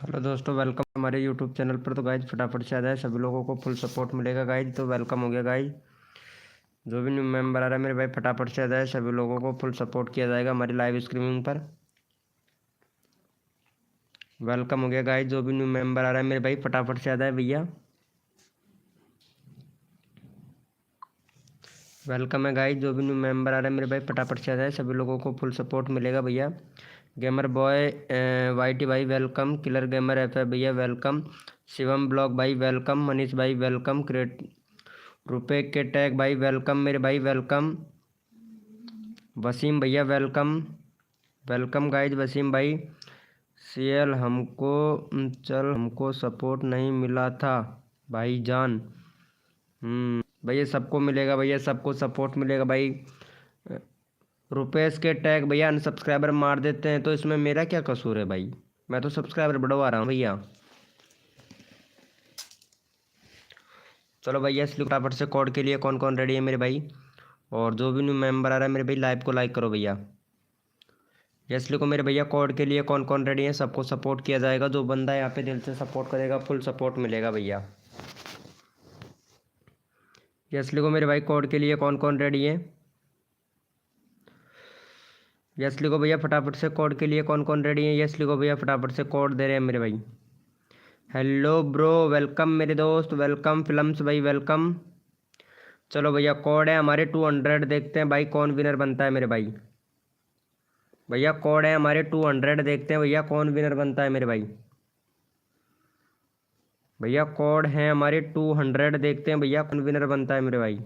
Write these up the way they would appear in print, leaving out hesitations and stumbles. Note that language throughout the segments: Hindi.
हेलो दोस्तों, वेलकम हमारे यूट्यूब चैनल पर। तो गाइज फटाफट से आ जाए, सभी लोगों को फुल सपोर्ट मिलेगा गाइज। तो वेलकम हो गया गाइज। जो भी न्यू मेंबर आ रहा है मेरे भाई फटाफट से आ जाए, सभी लोगों को फुल सपोर्ट किया जाएगा हमारी लाइव स्ट्रीमिंग पर। वेलकम हो गया गाइज। जो भी न्यू मेंबर आ रहा है मेरे भाई फटाफट से आ जाए भैया। वेलकम है गाइज। जो भी न्यू मेंबर आ रहा है मेरे भाई फटाफट से आ जाए, सभी लोगों को फुल सपोर्ट मिलेगा भैया। गेमर बॉय वाईटी भाई वेलकम। किलर गेमर एफ है भैया वेलकम। शिवम ब्लॉग भाई वेलकम। मनीष भाई वेलकम। क्रिएट रुपए के टैग भाई वेलकम मेरे भाई वेलकम। वसीम भैया वेलकम। वेलकम गाइज वसीम भाई। सीएल हमको हमको सपोर्ट नहीं मिला था भाईजान। भैया सबको मिलेगा, भैया सबको सपोर्ट मिलेगा भाई। रुपेश के टैग भैया अनसब्सक्राइबर मार देते हैं तो इसमें मेरा क्या कसूर है भाई? मैं तो सब्सक्राइबर बढ़वा रहा हूँ भैया। चलो भैया इसलिए फटाफट से कोड के लिए कौन कौन रेडी है मेरे भाई? और जो भी न्यू मेंबर आ रहा है मेरे भाई लाइव को लाइक करो भैया। यस लिखो मेरे भैया। कोड के लिए कौन कौन रेडी है? सबको सपोर्ट किया जाएगा। जो बंदा यहाँ पे दिल से सपोर्ट करेगा फुल सपोर्ट मिलेगा भैया। यस लिखो मेरे भाई। कोड के लिए कौन कौन रेडी है? यस लिखो भैया फटाफट से। कोड के लिए कौन कौन रेडी है? यस लिखो भैया फटाफट से। कोड दे रहे हैं मेरे भाई। हेलो ब्रो वेलकम मेरे दोस्त वेलकम। फिल्म्स भाई वेलकम। चलो भैया कोड है हमारे 200। देखते हैं भाई कौन विनर बनता है मेरे भाई। भैया कोड है हमारे 200। देखते हैं भैया कौन विनर बनता है मेरे भाई। भैया कोड है हमारे 200। देखते हैं भैया कौन विनर बनता है मेरे भाई।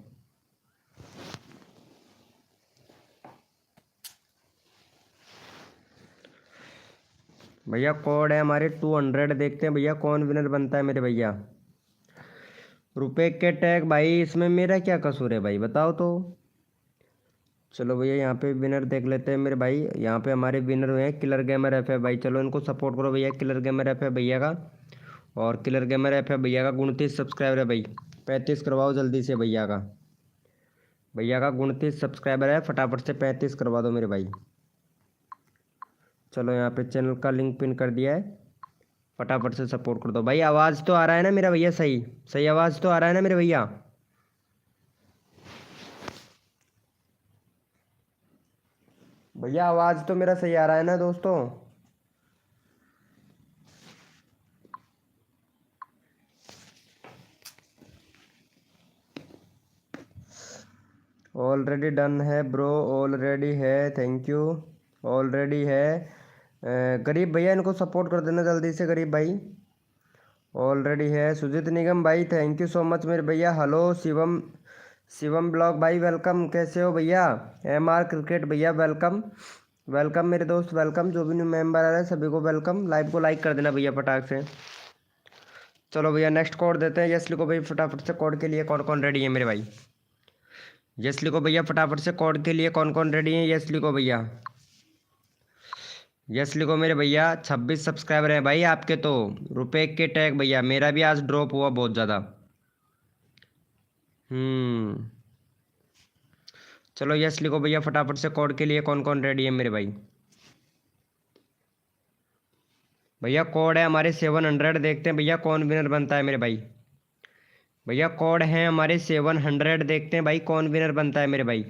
भैया कोड है हमारे 200। देखते हैं भैया कौन विनर बनता है मेरे भैया। रुपए के टैग भाई इसमें मेरा क्या कसूर है भाई, बताओ तो। चलो भैया यहाँ पे विनर देख लेते हैं मेरे भाई। यहाँ पे हमारे विनर हुए हैं किलर गेमर एफ है भाई। चलो इनको सपोर्ट करो भैया। किलर गेमर एफ है भैया का। और किलर गेमर एफ है भैया का 29 सब्सक्राइबर है भाई। 35 करवाओ जल्दी से भैया का। भैया का 29 सब्सक्राइबर है, फटाफट से 35 करवा दो मेरे भाई। चलो यहाँ पे चैनल का लिंक पिन कर दिया है, फटाफट से सपोर्ट कर दो भाई। आवाज़ तो आ रहा है ना मेरा भैया? सही सही आवाज़ तो आ रहा है ना मेरे भैया? भैया आवाज़ तो मेरा सही आ रहा है ना दोस्तों? ऑलरेडी डन है ब्रो, ऑलरेडी है। Thank you. ऑलरेडी है। गरीब भैया इनको सपोर्ट कर देना जल्दी से गरीब भाई। ऑलरेडी है। सुजीत निगम भाई थैंक यू सो मच मेरे भैया। हेलो शिवम। शिवम ब्लॉग भाई वेलकम। कैसे हो भैया? एमआर क्रिकेट भैया वेलकम। वेलकम मेरे दोस्त वेलकम। जो भी न्यू मेंबर आ रहा है सभी को वेलकम। लाइव को लाइक कर देना भैया फटाक से। चलो भैया नेक्स्ट कोड देते हैं। यस लिखो भाई फटाफट से। कोड के लिए कौन कौन रेडी है मेरे भाई? यस लिखो भैया फटाफट से। कोड के लिए कौन कौन रेडी है? यस लिखो भैया। यस लिखो मेरे भैया। 26 सब्सक्राइबर हैं भाई आपके तो। रुपए के टैग भैया। मेरा भी आज ड्रॉप हुआ बहुत ज़्यादा। हम्म। चलो यस लिखो भैया फटाफट से। कोड के लिए कौन कौन रेडी है मेरे भाई? भैया कोड है हमारे 700। देखते हैं भैया कौन विनर बनता है मेरे भाई। भैया कोड है हमारे 700। देखते हैं भाई कौन विनर बनता है मेरे भाई।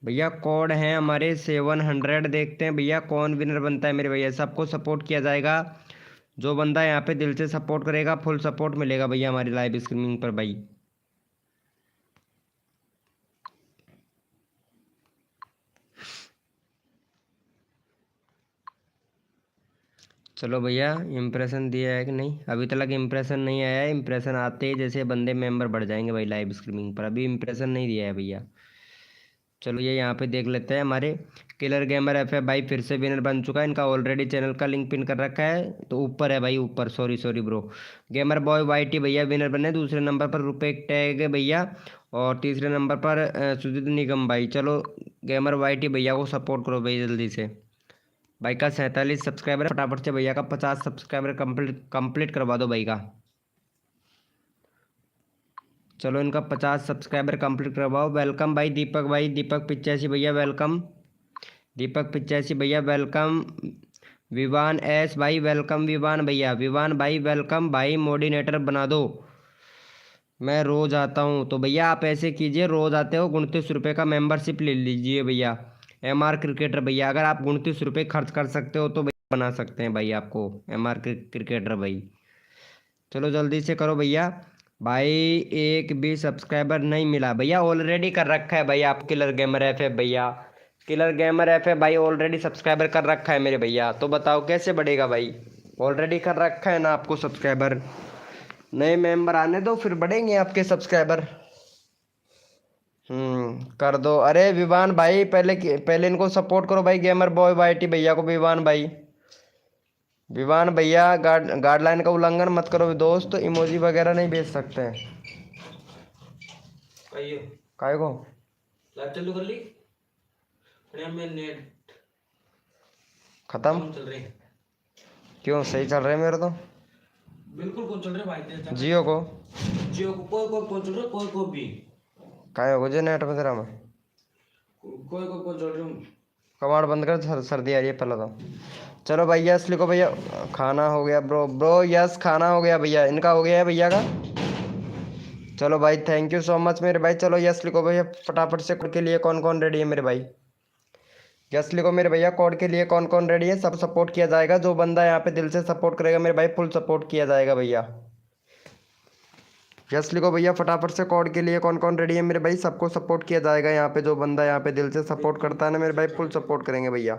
भैया कोड है हमारे 700। देखते हैं भैया कौन विनर बनता है मेरे भैया। सबको सपोर्ट किया जाएगा। जो बंदा यहाँ पे दिल से सपोर्ट करेगा फुल सपोर्ट मिलेगा भैया हमारी लाइव स्ट्रीमिंग पर भाई। चलो भैया इम्प्रेशन दिया है कि नहीं? अभी तक इम्प्रेशन नहीं आया है। इम्प्रेशन आते ही जैसे बंदे मेंबर बढ़ जाएंगे भाई लाइव स्ट्रीमिंग पर। अभी इम्प्रेशन नहीं दिया है भैया। चलो ये यहाँ पे देख लेते हैं। हमारे किलर गेमर एफ है भाई फिर से विनर बन चुका है। इनका ऑलरेडी चैनल का लिंक पिन कर रखा है तो ऊपर है भाई ऊपर। Sorry sorry bro. Gamer boy YT भैया विनर बने। दूसरे नंबर पर रुपए टैग है भैया। और तीसरे नंबर पर सुजीत निगम भाई। चलो गेमर वाईटी भैया को सपोर्ट करो भाई जल्दी से। भाई का 47 सब्सक्राइबर। फटाफट से भैया का 50 सब्सक्राइबर कंप्लीट करवा दो भाई का। चलो इनका 50 सब्सक्राइबर कंप्लीट करवाओ। वेलकम भाई दीपक भाई। दीपक 85 भैया वेलकम। दीपक 85 भैया वेलकम। विवान एस भाई वेलकम, विवान भैया, विवान भाई वेलकम भाई, मोडिनेटर बना दो। मैं रोज आता हूँ तो भैया आप ऐसे कीजिए, रोज आते हो 29 रुपये का मेंबरशिप ले लीजिए भैया। MR क्रिकेटर भैया, अगर आप 29 रुपये खर्च कर सकते हो तो भैया बना सकते हैं भाई आपको MR क्रिकेटर भाई। चलो जल्दी से करो भैया। भाई एक भी सब्सक्राइबर नहीं मिला भैया, ऑलरेडी कर रखा है भाई आप किलर गेमर FF भैया। किलर गेमर FF भाई ऑलरेडी सब्सक्राइबर कर रखा है मेरे भैया, तो बताओ कैसे बढ़ेगा भाई। ऑलरेडी कर रखा है ना आपको सब्सक्राइबर, नए मेंबर आने दो फिर बढ़ेंगे आपके सब्सक्राइबर। कर दो। अरे विवान भाई पहले इनको सपोर्ट करो भाई, गेमर बॉय YT भैया को। विवान भाई, विवान भैया गाइडलाइन का उल्लंघन मत करो दोस्त, इमोजी वगैरह नहीं भेज सकते हैं। काय को लाइव चालू कर ली में नेट खत्म चल रही है। क्यों सही चल रहे हैं मेरे तो बिल्कुल कौन चल रहे भाई, जियो को कोई कौन चल रहा, कोई भी काय हो जो नेट में तेरा में कोई कौन चल रही। कमांड बंद कर, सर्दी आ रही है पहले तो। चलो भाई यस लिखो भैया। खाना हो गया ब्रो, ब्रो यस खाना हो गया भैया, इनका हो गया है भैया का। चलो भाई थैंक यू सो मच मेरे भाई। चलो यस लिखो भैया फटाफट से। कोड के लिए कौन कौन रेडी है मेरे भाई, यस लिखो मेरे भैया। कोड के लिए कौन कौन रेडी है, सब सपोर्ट किया जाएगा। जो बंदा यहाँ पे दिल से सपोर्ट करेगा मेरे भाई, फुल सपोर्ट किया जाएगा भैया। यस लिखो भैया फटाफट से। कोड के लिए कौन कौन रेडी है मेरे भाई, सबको सपोर्ट किया जाएगा यहाँ पे। जो बंदा यहाँ पे दिल से सपोर्ट करता है ना मेरे भाई, फुल सपोर्ट करेंगे भैया।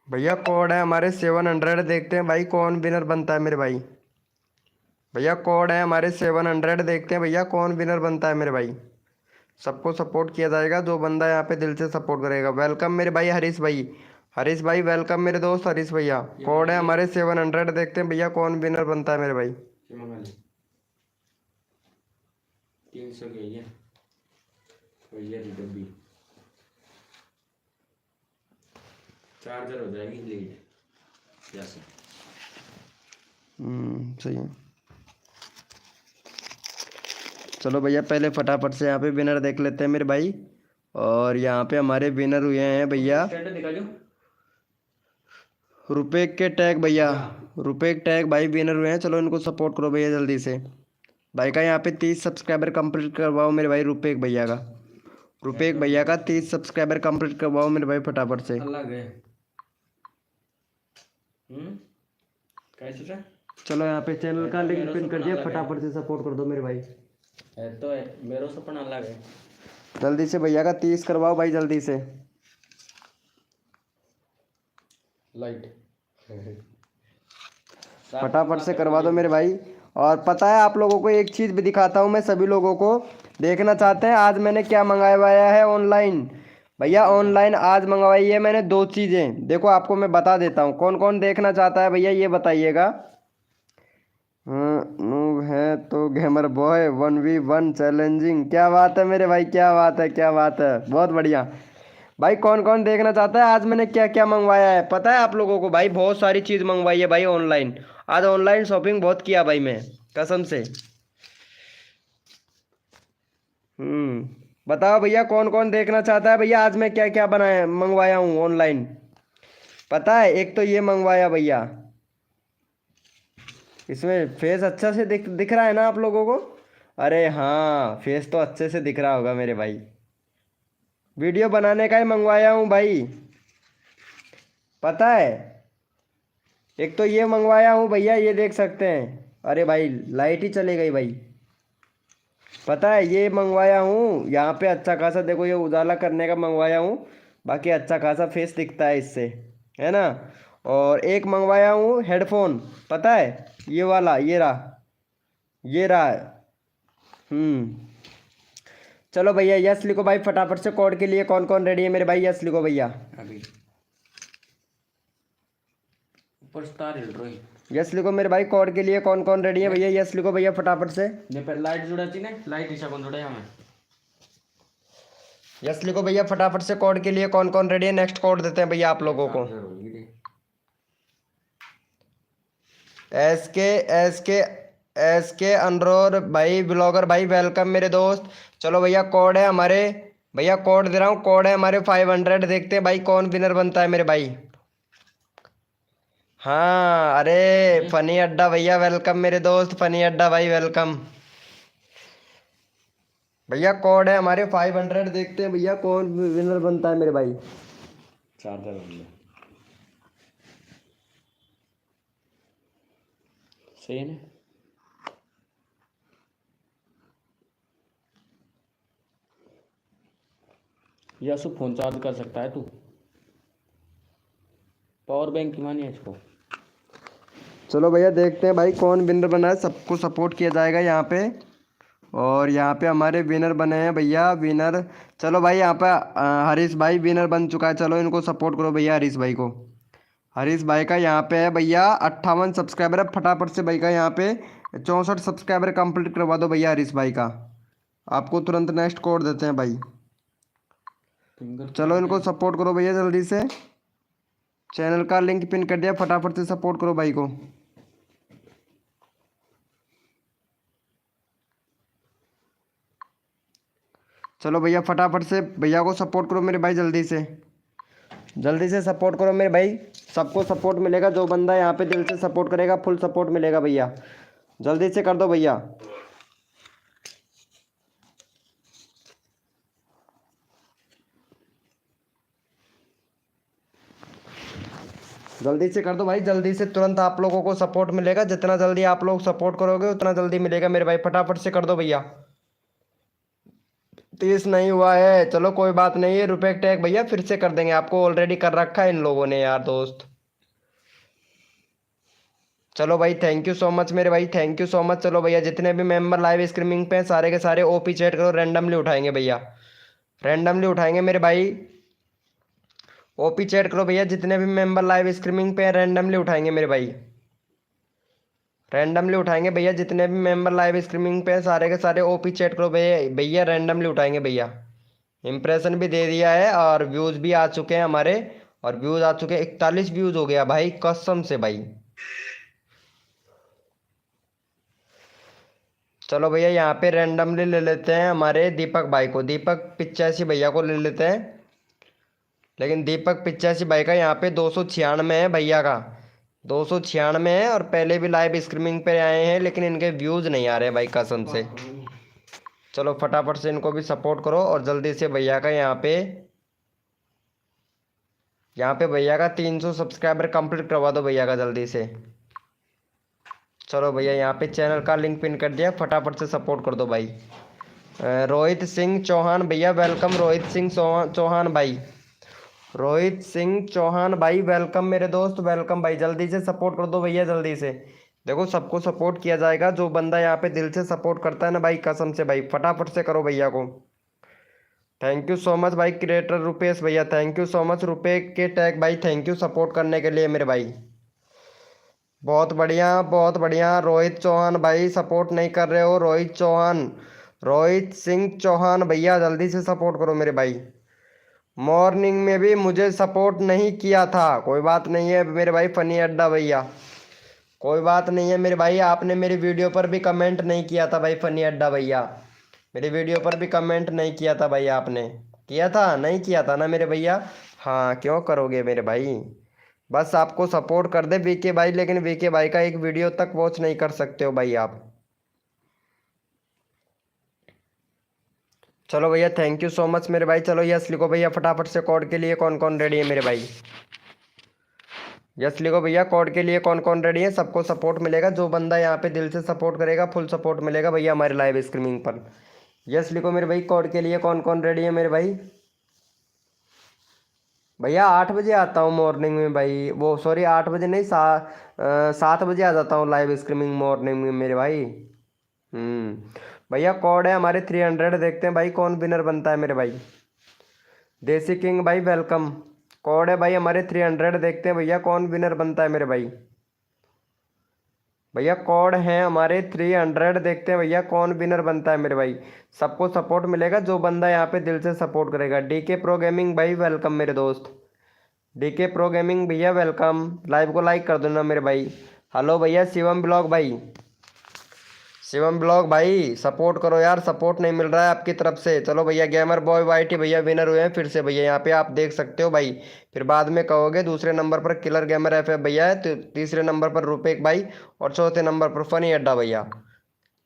भैया कोड है हमारे 700, देखते हैं भाई कौन विनर बनता है मेरे भाई। भैया कोड है हमारे 700, देखते हैं भैया कौन विनर बनता है मेरे भाई। सबको सपोर्ट किया जाएगा, जो बंदा यहाँ पे दिल से सपोर्ट करेगा। वेलकम मेरे भाई हरीश भाई, हरीश भाई वेलकम मेरे दोस्त हरीश भैया। कोड है हमारे 700, देखते हैं भैया कौन विनर बनता है मेरे भाई। 300 के ये भैया डब्बी चार्जर हो जाएगी लीड जैसे। सही है। चलो भैया पहले फटाफट से यहाँ पे विनर देख लेते हैं मेरे भाई। और यहाँ पे हमारे विनर हुए हैं भैया रुपए के टैग भैया, रुपए के टैग भाई विनर हुए हैं। चलो इनको सपोर्ट करो भैया जल्दी से। भाई का यहाँ पे 30 सब्सक्राइबर कंप्लीट करवाओ मेरे भाई, रुपए भैया का, रुपए भैया का 30 सब्सक्राइबर कंप्लीट करवाओ मेरे भाई फटाफट से। अलग है कैसे। चलो यहाँ पे चैनल का लिंक पिन कर दिया, फटाफट से सपोर्ट कर दो मेरे भाई। है तो है मेरा सपना अलग है। जल्दी से भैया का 30 करवाओ भाई जल्दी से। लाइट फटाफट से करवा दो मेरे भाई। और पता है आप लोगों को एक चीज़ भी दिखाता हूँ मैं, सभी लोगों को देखना चाहते हैं आज मैंने क्या मंगवाया है ऑनलाइन। भैया ऑनलाइन आज मंगवाई है मैंने 2 चीज़ें, देखो आपको मैं बता देता हूँ। कौन कौन देखना चाहता है भैया ये बताइएगा। नूब है तो गेमर बॉय 1v1 चैलेंजिंग, क्या बात है मेरे भाई, क्या बात है, क्या बात है, बहुत बढ़िया। भाई कौन कौन देखना चाहता है आज मैंने क्या क्या मंगवाया है, पता है आप लोगों को भाई बहुत सारी चीज़ मंगवाई है भाई ऑनलाइन। आज ऑनलाइन शॉपिंग बहुत किया भाई मैं कसम से। बताओ भैया कौन कौन देखना चाहता है भैया आज मैं क्या क्या बनाया मंगवाया हूँ ऑनलाइन। पता है एक तो ये मंगवाया भैया, इसमें फेस अच्छा से दिख रहा है ना आप लोगों को। अरे हाँ फेस तो अच्छे से दिख रहा होगा मेरे भाई। वीडियो बनाने का ही मंगवाया हूँ भाई। पता है एक तो ये मंगवाया हूँ भैया, ये देख सकते हैं। अरे भाई लाइट ही चली गई भाई। पता है ये मंगवाया हूँ यहाँ पे अच्छा खासा, देखो ये उजाला करने का मंगवाया हूँ, बाकी अच्छा खासा फेस दिखता है इससे, है ना। और एक मंगवाया हूँ हेडफोन, पता है ये वाला, ये रहा, ये रहा। चलो भैया यस लिखो भाई फटाफट से। कोड के लिए कौन कौन रेडी है मेरे भाई, यस लिखो भैया। अभी ऊपर स्टार हिल रही। यस लिखो मेरे भाई। कोड के लिए कौन कौन रेडी है भैया, यस लिखो भैया फटाफट से। ये पर लाइट जुड़ा थी ना, लाइट हिसाब से जुड़ा हमें। यस लिखो भैया फटाफट से। कोड के लिए कौन कौन रेडी है, नेक्स्ट कोड देते हैं भैया आप लोगों को। एस के अनरोर भाई ब्लॉगर भाई वेलकम मेरे दोस्त। चलो भैया कोड है हमारे भैया कोड दे रहा हूँ, कोड है हमारे 500। देखते हैं भाई कौन विनर बनता है मेरे भाई। हाँ अरे फनी अड्डा भैया वेलकम मेरे दोस्त, फनी अड्डा भाई वेलकम। भैया कोड है हमारे 500। देखते हैं भैया कौन विनर बनता है मेरे भाई। चार्जर भैया सही है ना। या सु फोन चार्ज कर सकता है तू, पावर बैंक की मानिए इसको। चलो भैया देखते हैं भाई कौन विनर बना है, सबको सपोर्ट किया जाएगा यहाँ पे। और यहाँ पे हमारे विनर बने हैं भैया, विनर। चलो भाई यहाँ पे हरीश भाई विनर बन चुका है, चलो इनको सपोर्ट करो भैया हरीश भाई को। हरीश भाई का यहाँ पे है भैया 58 सब्सक्राइबर है, फटाफट से भाई का यहाँ पे 64 सब्सक्राइबर कंप्लीट करवा दो भैया हरीश भाई का। आपको तुरंत नेक्स्ट कोड देते हैं भाई। चलो इनको सपोर्ट करो भैया जल्दी से, चैनल का लिंक पिन कर दिया, फटाफट से सपोर्ट करो भाई को। चलो भैया फटाफट से भैया को सपोर्ट करो मेरे भाई, जल्दी से जल्दी से सपोर्ट करो मेरे भाई। सबको सपोर्ट मिलेगा, जो बंदा यहाँ पे दिल से सपोर्ट करेगा फुल सपोर्ट मिलेगा भैया, जल्दी से कर दो भैया। जल्दी से कर दो भाई, जल्दी से, तुरंत आप लोगों को सपोर्ट मिलेगा, जितना जल्दी आप लोग सपोर्ट करोगे उतना जल्दी मिलेगा मेरे भाई, फटाफट से कर दो भैया। 30 नहीं हुआ है, चलो कोई बात नहीं है, रुपए टैग भैया फिर से कर देंगे, आपको ऑलरेडी कर रखा है इन लोगों ने यार दोस्त। चलो भाई थैंक यू सो मच मेरे भाई, थैंक यू सो मच। चलो भैया जितने भी मेंबर लाइव स्ट्रीमिंग पे हैं सारे के सारे ओपी चैट करो, रैंडमली उठाएंगे भैया, रैंडमली उठाएंगे मेरे भाई। ओपी चैट करो भैया, जितने भी मेंबर लाइव स्ट्रीमिंग पे हैं रैंडमली उठाएंगे मेरे भाई, रैंडमली उठाएंगे भैया, जितने भी मेंबर लाइव स्ट्रीमिंग पे हैं सारे के सारे ओपी चैट करो भैया, भैया रैंडमली उठाएंगे भैया। इम्प्रेशन भी दे दिया है और व्यूज़ भी आ चुके हैं हमारे, और व्यूज़ आ चुके हैं, 41 व्यूज़ हो गया भाई कसम से भाई। चलो भैया यहाँ पे रैंडमली ले लेते हैं हमारे दीपक भाई को, दीपक 85 भैया को ले लेते हैं। लेकिन दीपक 85 भाई का यहाँ पे 296 है भैया का, 296 है, और पहले भी लाइव स्ट्रीमिंग पे आए हैं लेकिन इनके व्यूज़ नहीं आ रहे भाई कसम से। चलो फटाफट से इनको भी सपोर्ट करो, और जल्दी से भैया का यहाँ पे भैया का 300 सब्सक्राइबर कंप्लीट करवा दो भैया का जल्दी से। चलो भैया यहाँ पे चैनल का लिंक पिन कर दिया, फटाफट से सपोर्ट कर दो भाई। रोहित सिंह चौहान भैया वेलकम, रोहित सिंह चौहान भाई, रोहित सिंह चौहान भाई वेलकम मेरे दोस्त, वेलकम भाई, जल्दी से सपोर्ट कर दो भैया जल्दी से। देखो सबको सपोर्ट किया जाएगा, जो बंदा यहाँ पे दिल से सपोर्ट करता है ना भाई कसम से भाई, फटाफट से करो भैया को। थैंक यू सो मच भाई क्रिएटर रुपेश भैया, थैंक यू सो मच रुपए के टैग भाई, थैंक यू सपोर्ट करने के लिए मेरे भाई। बहुत बढ़िया बहुत बढ़िया। रोहित चौहान भाई सपोर्ट नहीं कर रहे हो, रोहित चौहान, रोहित सिंह चौहान भैया जल्दी से सपोर्ट करो मेरे भाई। मॉर्निंग में भी मुझे सपोर्ट नहीं किया था, कोई बात नहीं है मेरे भाई फनी अड्डा भैया, कोई बात नहीं है मेरे भाई, आपने मेरी वीडियो पर भी कमेंट नहीं किया था भाई फनी अड्डा भैया, मेरी वीडियो पर भी कमेंट नहीं किया था भाई, आपने किया था नहीं किया था ना मेरे भैया। हाँ क्यों करोगे मेरे भाई, बस आपको सपोर्ट कर दे वीके भाई, लेकिन वीके भाई का एक वीडियो तक वॉच नहीं कर सकते हो भाई आप। चलो भैया थैंक यू सो मच मेरे भाई। चलो यस लिखो भैया फटाफट से, कोड के लिए कौन कौन रेडी है मेरे भाई, यस लिखो भैया, कोड के लिए कौन कौन रेडी है। सबको सपोर्ट मिलेगा, जो बंदा यहाँ पे दिल से सपोर्ट करेगा फुल सपोर्ट मिलेगा भैया हमारे लाइव स्ट्रीमिंग पर। यस लिखो मेरे भाई, कोड के लिए कौन कौन रेडी है मेरे भाई। भैया 8 बजे आता हूँ मॉर्निंग में भाई, वो सॉरी 8 बजे नहीं, 7 बजे आ जाता हूँ लाइव स्ट्रीमिंग मॉर्निंग में मेरे भाई। भैया कोड है हमारे 300, देखते हैं भाई कौन विनर बनता है मेरे भाई। देसी किंग भाई वेलकम, कोड है भाई हमारे 300, देखते हैं भैया कौन विनर बनता है मेरे भाई। भैया कोड है हमारे 300, देखते हैं भैया कौन विनर बनता है मेरे भाई। सबको सपोर्ट मिलेगा, जो बंदा यहाँ पे दिल से सपोर्ट करेगा। डीके प्रो गेमिंग भाई वेलकम मेरे दोस्त, डीके प्रो गेमिंग भैया वेलकम, लाइव को लाइक कर देना मेरे भाई। हेलो भैया शिवम ब्लॉग भाई, शिवम ब्लॉग भाई सपोर्ट करो यार, सपोर्ट नहीं मिल रहा है आपकी तरफ से। चलो भैया गेमर बॉय वाइटी भैया विनर हुए हैं फिर से भैया, यहाँ पे आप देख सकते हो भाई। फिर बाद में कहोगे दूसरे नंबर पर किलर गेमर एफ भैया है, तो तीसरे नंबर पर रुपेक भाई, और चौथे नंबर पर फनी अड्डा भैया।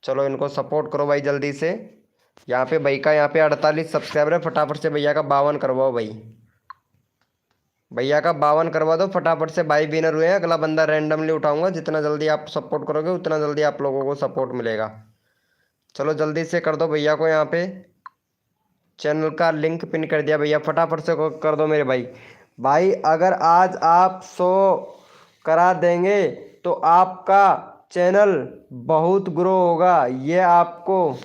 चलो इनको सपोर्ट करो भाई जल्दी से। यहाँ पे भाई का यहाँ पे 48 सब्सक्राइबर है, फटाफट से भैया का 52 करवाओ भाई। भैया का 52 करवा दो फटाफट से भाई, विनर हुए हैं। अगला बंदा रैंडमली उठाऊंगा, जितना जल्दी आप सपोर्ट करोगे उतना जल्दी आप लोगों को सपोर्ट मिलेगा। चलो जल्दी से कर दो भैया को, यहाँ पे चैनल का लिंक पिन कर दिया भैया, फटाफट से कर दो मेरे भाई। भाई अगर आज आप 100 करा देंगे तो आपका चैनल बहुत ग्रो होगा, ये आपको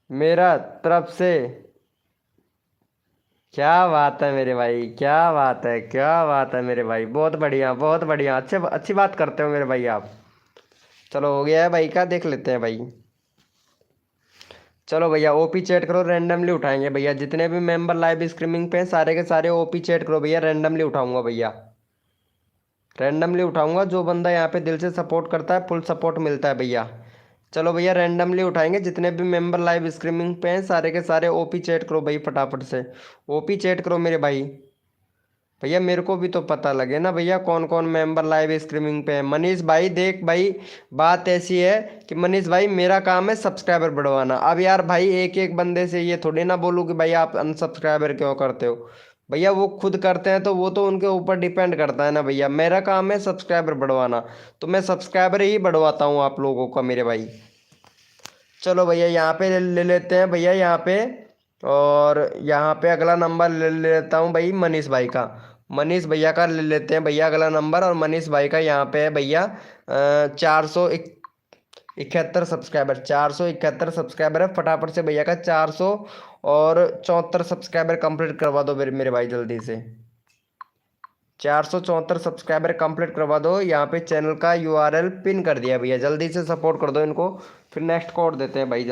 मेरा तरफ से। क्या बात है मेरे भाई, क्या बात है, क्या बात है मेरे भाई, बहुत बढ़िया बहुत बढ़िया, अच्छी बात करते हो मेरे भाई आप। चलो हो गया है भाई का, देख लेते हैं भाई। चलो भैया ओपी चैट करो, रैंडमली उठाएंगे भैया। जितने भी मेंबर लाइव स्ट्रीमिंग पे हैं सारे के सारे ओपी चैट करो भैया, रैंडमली उठाऊंगा भैया, रैंडमली उठाऊंगा। जो बंदा यहाँ पे दिल से सपोर्ट करता है फुल सपोर्ट मिलता है भैया। चलो भैया रैंडमली उठाएंगे, जितने भी मेंबर लाइव स्ट्रीमिंग पे हैं सारे के सारे ओपी चैट करो भाई, फटाफट से ओपी चैट करो मेरे भाई। भैया मेरे को भी तो पता लगे ना भैया कौन कौन मेंबर लाइव स्ट्रीमिंग पे है। मनीष भाई देख भाई, बात ऐसी है कि मनीष भाई मेरा काम है सब्सक्राइबर बढ़वाना। अब यार भाई एक एक बंदे से ये थोड़ी ना बोलूँ कि भाई आप अनसब्सक्राइबर क्यों करते हो। भैया वो खुद करते हैं तो वो तो उनके ऊपर डिपेंड करता है ना भैया, मेरा काम है सब्सक्राइबर बढ़वाना, तो मैं सब्सक्राइबर ही बढ़वाता हूँ आप लोगों का मेरे भाई। चलो भैया यहाँ पे ले लेते हैं भैया यहाँ पे, और यहाँ पे अगला नंबर ले लेता हूँ भाई मनीष भाई का। मनीष भैया का ले लेते हैं भैया अगला नंबर, और मनीष भाई का यहाँ पे है भैया 471 सब्सक्राइबर, 471 सब्सक्राइबर है। फटाफट से भैया का 474 सब्सक्राइबर कंप्लीट करवा दो मेरे भाई जल्दी से। 474 सब्सक्राइबर कंप्लीट करवा दो। यहाँ पे चैनल का यूआरएल पिन कर दिया भैया, जल्दी से सपोर्ट कर दो इनको। फिर नेक्स्ट कोड देते हैं भाई,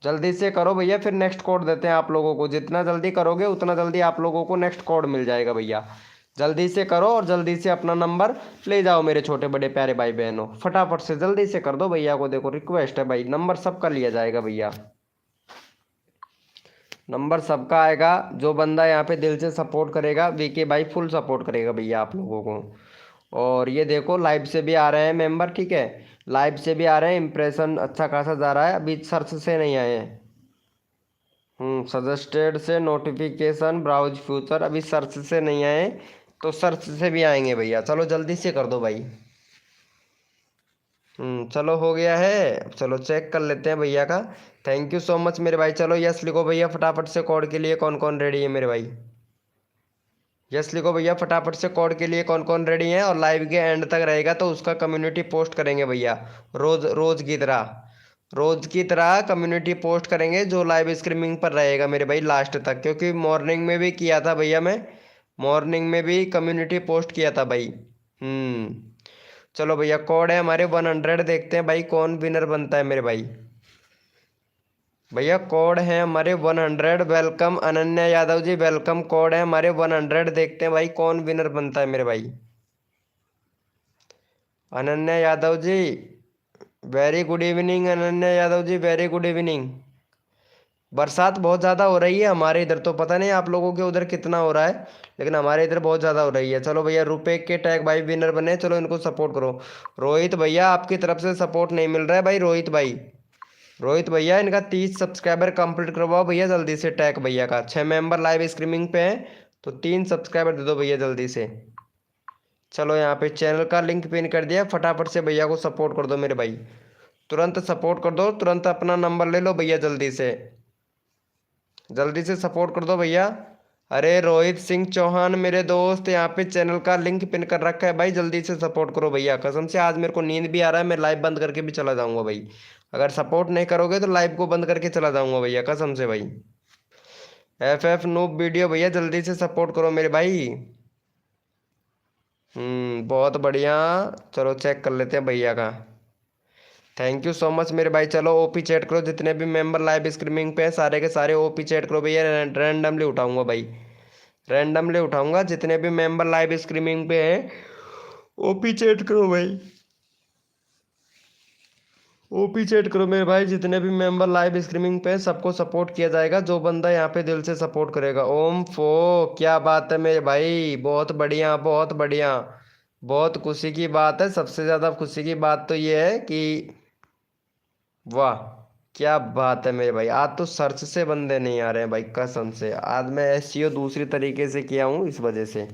जल्दी से करो भैया, फिर नेक्स्ट कोड देते हैं आप लोगों को। जितना जल्दी करोगे उतना जल्दी आप लोगों को नेक्स्ट कोड मिल जाएगा भैया। जल्दी से करो और जल्दी से अपना नंबर ले जाओ मेरे छोटे बड़े प्यारे भाई बहनों, फटाफट से जल्दी से कर दो भैया को। देखो रिक्वेस्ट है भाई, नंबर सबका लिया जाएगा भैया, नंबर सबका आएगा। जो बंदा यहाँ पे दिल से सपोर्ट करेगा वीके भाई फुल सपोर्ट करेगा भैया आप लोगों को। और ये देखो लाइव से भी आ रहे हैं मेंबर, ठीक है, लाइव से भी आ रहे हैं, इंप्रेशन अच्छा खासा जा रहा है। अभी सर्च से नहीं आए हैं, सजेस्टेड से नोटिफिकेशन ब्राउज फ्यूचर, अभी सर्च से नहीं आए, तो सर्च से भी आएंगे भैया। चलो जल्दी से कर दो भाई। चलो हो गया है, चलो चेक कर लेते हैं भैया का। थैंक यू सो मच मेरे भाई। चलो यस लिखो भैया फटाफट से, कोड के लिए कौन कौन रेडी है मेरे भाई। यस लिखो भैया फटाफट से, कोड के लिए कौन कौन रेडी है। और लाइव के एंड तक रहेगा तो उसका कम्युनिटी पोस्ट करेंगे भैया, रोज रोज की तरह, रोज की तरह कम्युनिटी पोस्ट करेंगे जो लाइव स्ट्रीमिंग पर रहेगा मेरे भाई लास्ट तक। क्योंकि मॉर्निंग में भी किया था भैया, मैं मॉर्निंग में भी कम्युनिटी पोस्ट किया था भाई। चलो भैया कोड है हमारे 100, देखते हैं भाई कौन विनर बनता है मेरे भाई। भैया कोड है हमारे 100, वेलकम अनन्या यादव जी, वेलकम। कोड है हमारे 100, देखते हैं भाई कौन विनर बनता है मेरे भाई। Ananya Yadav ji very good evening, Ananya Yadav ji very good evening. बरसात बहुत ज़्यादा हो रही है हमारे इधर, तो पता नहीं आप लोगों के उधर कितना हो रहा है, लेकिन हमारे इधर बहुत ज़्यादा हो रही है। चलो भैया रुपए के टैग भाई विनर बने, चलो इनको सपोर्ट करो। रोहित भैया आपकी तरफ से सपोर्ट नहीं मिल रहा है भाई, रोहित भाई, रोहित भैया इनका 30 सब्सक्राइबर कंप्लीट करवाओ भैया जल्दी से। टैग भैया का 6 मेंबर लाइव स्ट्रीमिंग पे हैं, तो 3 सब्सक्राइबर दे दो भैया जल्दी से। चलो यहाँ पे चैनल का लिंक पिन कर दिया, फटाफट से भैया को सपोर्ट कर दो मेरे भाई, तुरंत सपोर्ट कर दो, तुरंत अपना नंबर ले लो भैया जल्दी से, जल्दी से सपोर्ट कर दो भैया। अरे रोहित सिंह चौहान मेरे दोस्त, यहाँ पे चैनल का लिंक पिन कर रखा है भाई, जल्दी से सपोर्ट करो भैया। कसम से आज मेरे को नींद भी आ रहा है, मैं लाइव बंद करके भी चला जाऊंगा भाई। अगर सपोर्ट नहीं करोगे तो लाइव को बंद करके चला जाऊंगा भैया कसम से भाई। एफ नूब वीडियो भैया जल्दी से सपोर्ट करो मेरे भाई। बहुत बढ़िया। चलो चेक कर लेते हैं भैया का। थैंक यू सो मच मेरे भाई। चलो ओपी चैट करो, जितने भी मेंबर लाइव स्ट्रीमिंग पे हैं सारे के सारे ओपी चैट करो भैया, रैंडमली उठाऊंगा भाई, रैंडमली उठाऊंगा। जितने भी मेंबर लाइव स्ट्रीमिंग पे हैं ओपी चैट करो भाई। ओपी चैट करो मेरे भाई, जितने भी मेंबर लाइव स्ट्रीमिंग पे सबको सपोर्ट किया जाएगा, जो बंदा यहाँ पे दिल से सपोर्ट करेगा। ओम फो, क्या बात है मेरे भाई, बहुत बढ़िया बहुत बढ़िया। बहुत खुशी की बात है, सबसे ज़्यादा खुशी की बात तो ये है कि वाह, क्या बात है मेरे भाई, आज तो सर्च से बंदे नहीं आ रहे हैं भाई, कसम से आज मैं एसईओ दूसरी तरीके से किया हूँ इस वजह से।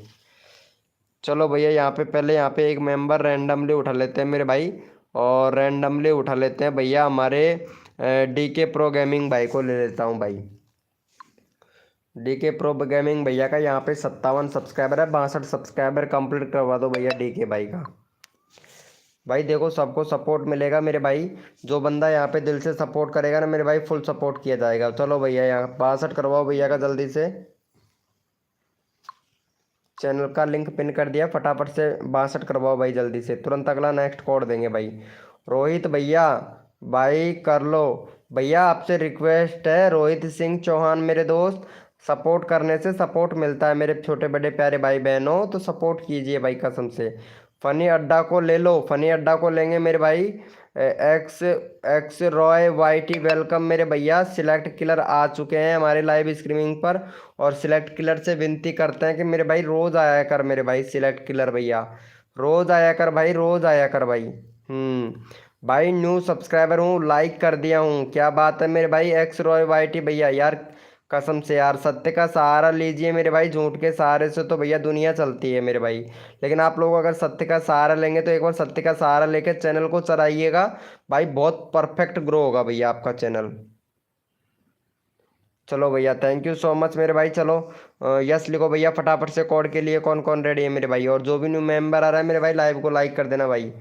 चलो भैया, यहाँ पे पहले यहाँ पे एक मेंबर रैंडमली उठा लेते हैं मेरे भाई, और रैंडमली उठा लेते हैं भैया हमारे डीके प्रो गेमिंग भाई को ले लेता हूँ भाई। डीके प्रो गेमिंग भैया का यहाँ पे 57 सब्सक्राइबर है, 62 सब्सक्राइबर कंप्लीट करवा दो भैया डीके भाई का। भाई देखो, सबको सपोर्ट मिलेगा मेरे भाई, जो बंदा यहाँ पे दिल से सपोर्ट करेगा ना मेरे भाई, फुल सपोर्ट किया जाएगा। चलो भैया, यहाँ 62 करवाओ भैया का जल्दी से। चैनल का लिंक पिन कर दिया, फटाफट से 62 करवाओ भाई जल्दी से, तुरंत अगला नेक्स्ट कोड देंगे भाई। रोहित भैया, भाई कर लो भैया, आपसे रिक्वेस्ट है रोहित सिंह चौहान मेरे दोस्त, सपोर्ट करने से सपोर्ट मिलता है मेरे छोटे बड़े प्यारे भाई बहनों, तो सपोर्ट कीजिए भाई कसम से। फनी अड्डा को ले लो, फनी अड्डा को लेंगे मेरे भाई। X X Roy YT welcome मेरे भैया, सिलेक्ट किलर आ चुके हैं हमारे लाइव स्ट्रीमिंग पर, और सिलेक्ट किलर से विनती करते हैं कि मेरे भाई रोज़ आया कर मेरे भाई, सिलेक्ट किलर भैया रोज़ आया कर भाई, रोज़ आया कर भाई। भाई न्यू सब्सक्राइबर हूँ, लाइक कर दिया हूँ, क्या बात है मेरे भाई। एक्स रॉय वाईटी भैया, यार कसम से यार, सत्य का सहारा लीजिए मेरे भाई, झूठ के सहारे से तो भैया दुनिया चलती है मेरे भाई, लेकिन आप लोग अगर सत्य का सहारा लेंगे तो एक बार सत्य का सहारा लेके चैनल को चलाइएगा भाई, बहुत परफेक्ट ग्रो होगा भैया आपका चैनल। चलो भैया, थैंक यू सो मच मेरे भाई। चलो यस लिखो भैया फटाफट से, कोड के लिए कौन कौन रेडी है मेरे भाई, और जो भी न्यू मेंबर आ रहा है मेरे भाई लाइव को लाइक कर देना भाई।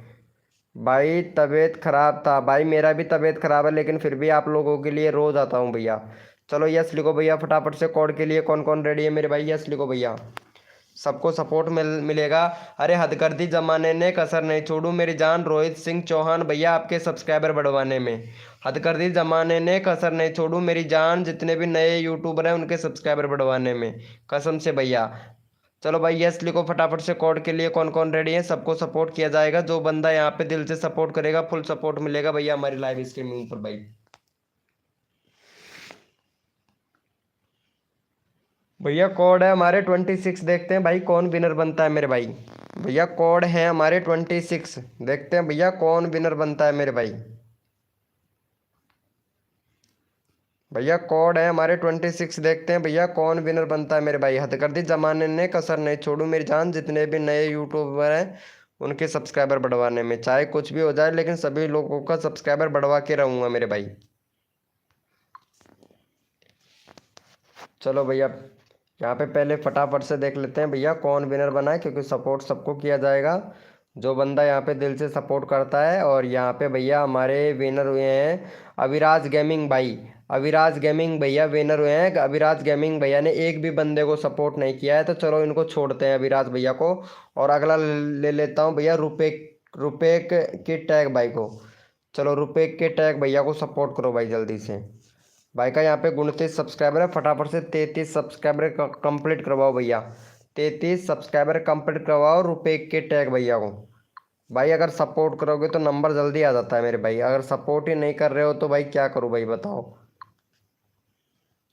भाई तबीयत खराब था भाई, मेरा भी तबीयत खराब है, लेकिन फिर भी आप लोगों के लिए रोज आता हूँ भैया। चलो यस लिखो भैया फटाफट से, कोड के लिए कौन कौन रेडी है मेरे भाई, यस लिखो भैया। सबको सपोर्ट मिलेगा। अरे हद कर दी जमाने ने, कसर नहीं छोड़ू मेरी जान, रोहित सिंह चौहान भैया आपके सब्सक्राइबर बढ़वाने में। हद कर दी जमाने ने, कसर नहीं छोड़ू मेरी जान, जितने भी नए यूट्यूबर हैं उनके सब्सक्राइबर बढ़वाने में, कसम से भैया। चलो भाई यस लिखो फटाफट से, कोड के लिए कौन कौन रेडी है, सबको सपोर्ट किया जाएगा, जो बंदा यहाँ पे दिल से सपोर्ट करेगा फुल सपोर्ट मिलेगा भैया हमारी लाइव स्ट्रीमिंग पर भाई। भैया कोड है हमारे 26, देखते हैं भाई कौन विनर बनता है मेरे भाई। भैया कोड है हमारे 26, देखते हैं भैया कौन विनर बनता है मेरे भाई। भैया कोड है हमारे 26, देखते हैं भैया कौन विनर बनता है मेरे भाई। हद कर दी जमाने ने, कसर नहीं छोड़ू मेरी जान, जितने भी नए यूट्यूबर हैं उनके सब्सक्राइबर बढ़वाने में, चाहे कुछ भी हो जाए लेकिन सभी लोगों का सब्सक्राइबर बढ़वा के रहूँगा मेरे भाई। चलो भैया, यहाँ पे पहले फटाफट से देख लेते हैं भैया कौन विनर बना है, क्योंकि सपोर्ट सबको किया जाएगा, जो बंदा यहाँ पे दिल से सपोर्ट करता है। और यहाँ पे भैया हमारे विनर हुए हैं अविराज गेमिंग भाई, अविराज गेमिंग भैया विनर हुए हैं। अविराज गेमिंग भैया ने एक भी बंदे को सपोर्ट नहीं किया है, तो चलो इनको छोड़ते हैं अविराज भैया को, और अगला ले लेता हूँ भैया रुपए, रुपए के टैग भाई को। चलो रुपए के टैग भैया को सपोर्ट करो भाई जल्दी से। भाई का यहाँ पे 29 सब्सक्राइबर है, फटाफट से 33 सब्सक्राइबर कंप्लीट करवाओ भैया, 33 सब्सक्राइबर कंप्लीट करवाओ रुपए के टैग भैया को। भाई अगर सपोर्ट करोगे तो नंबर जल्दी आ जाता है मेरे भाई, अगर सपोर्ट ही नहीं कर रहे हो तो भाई क्या करूँ भाई बताओ।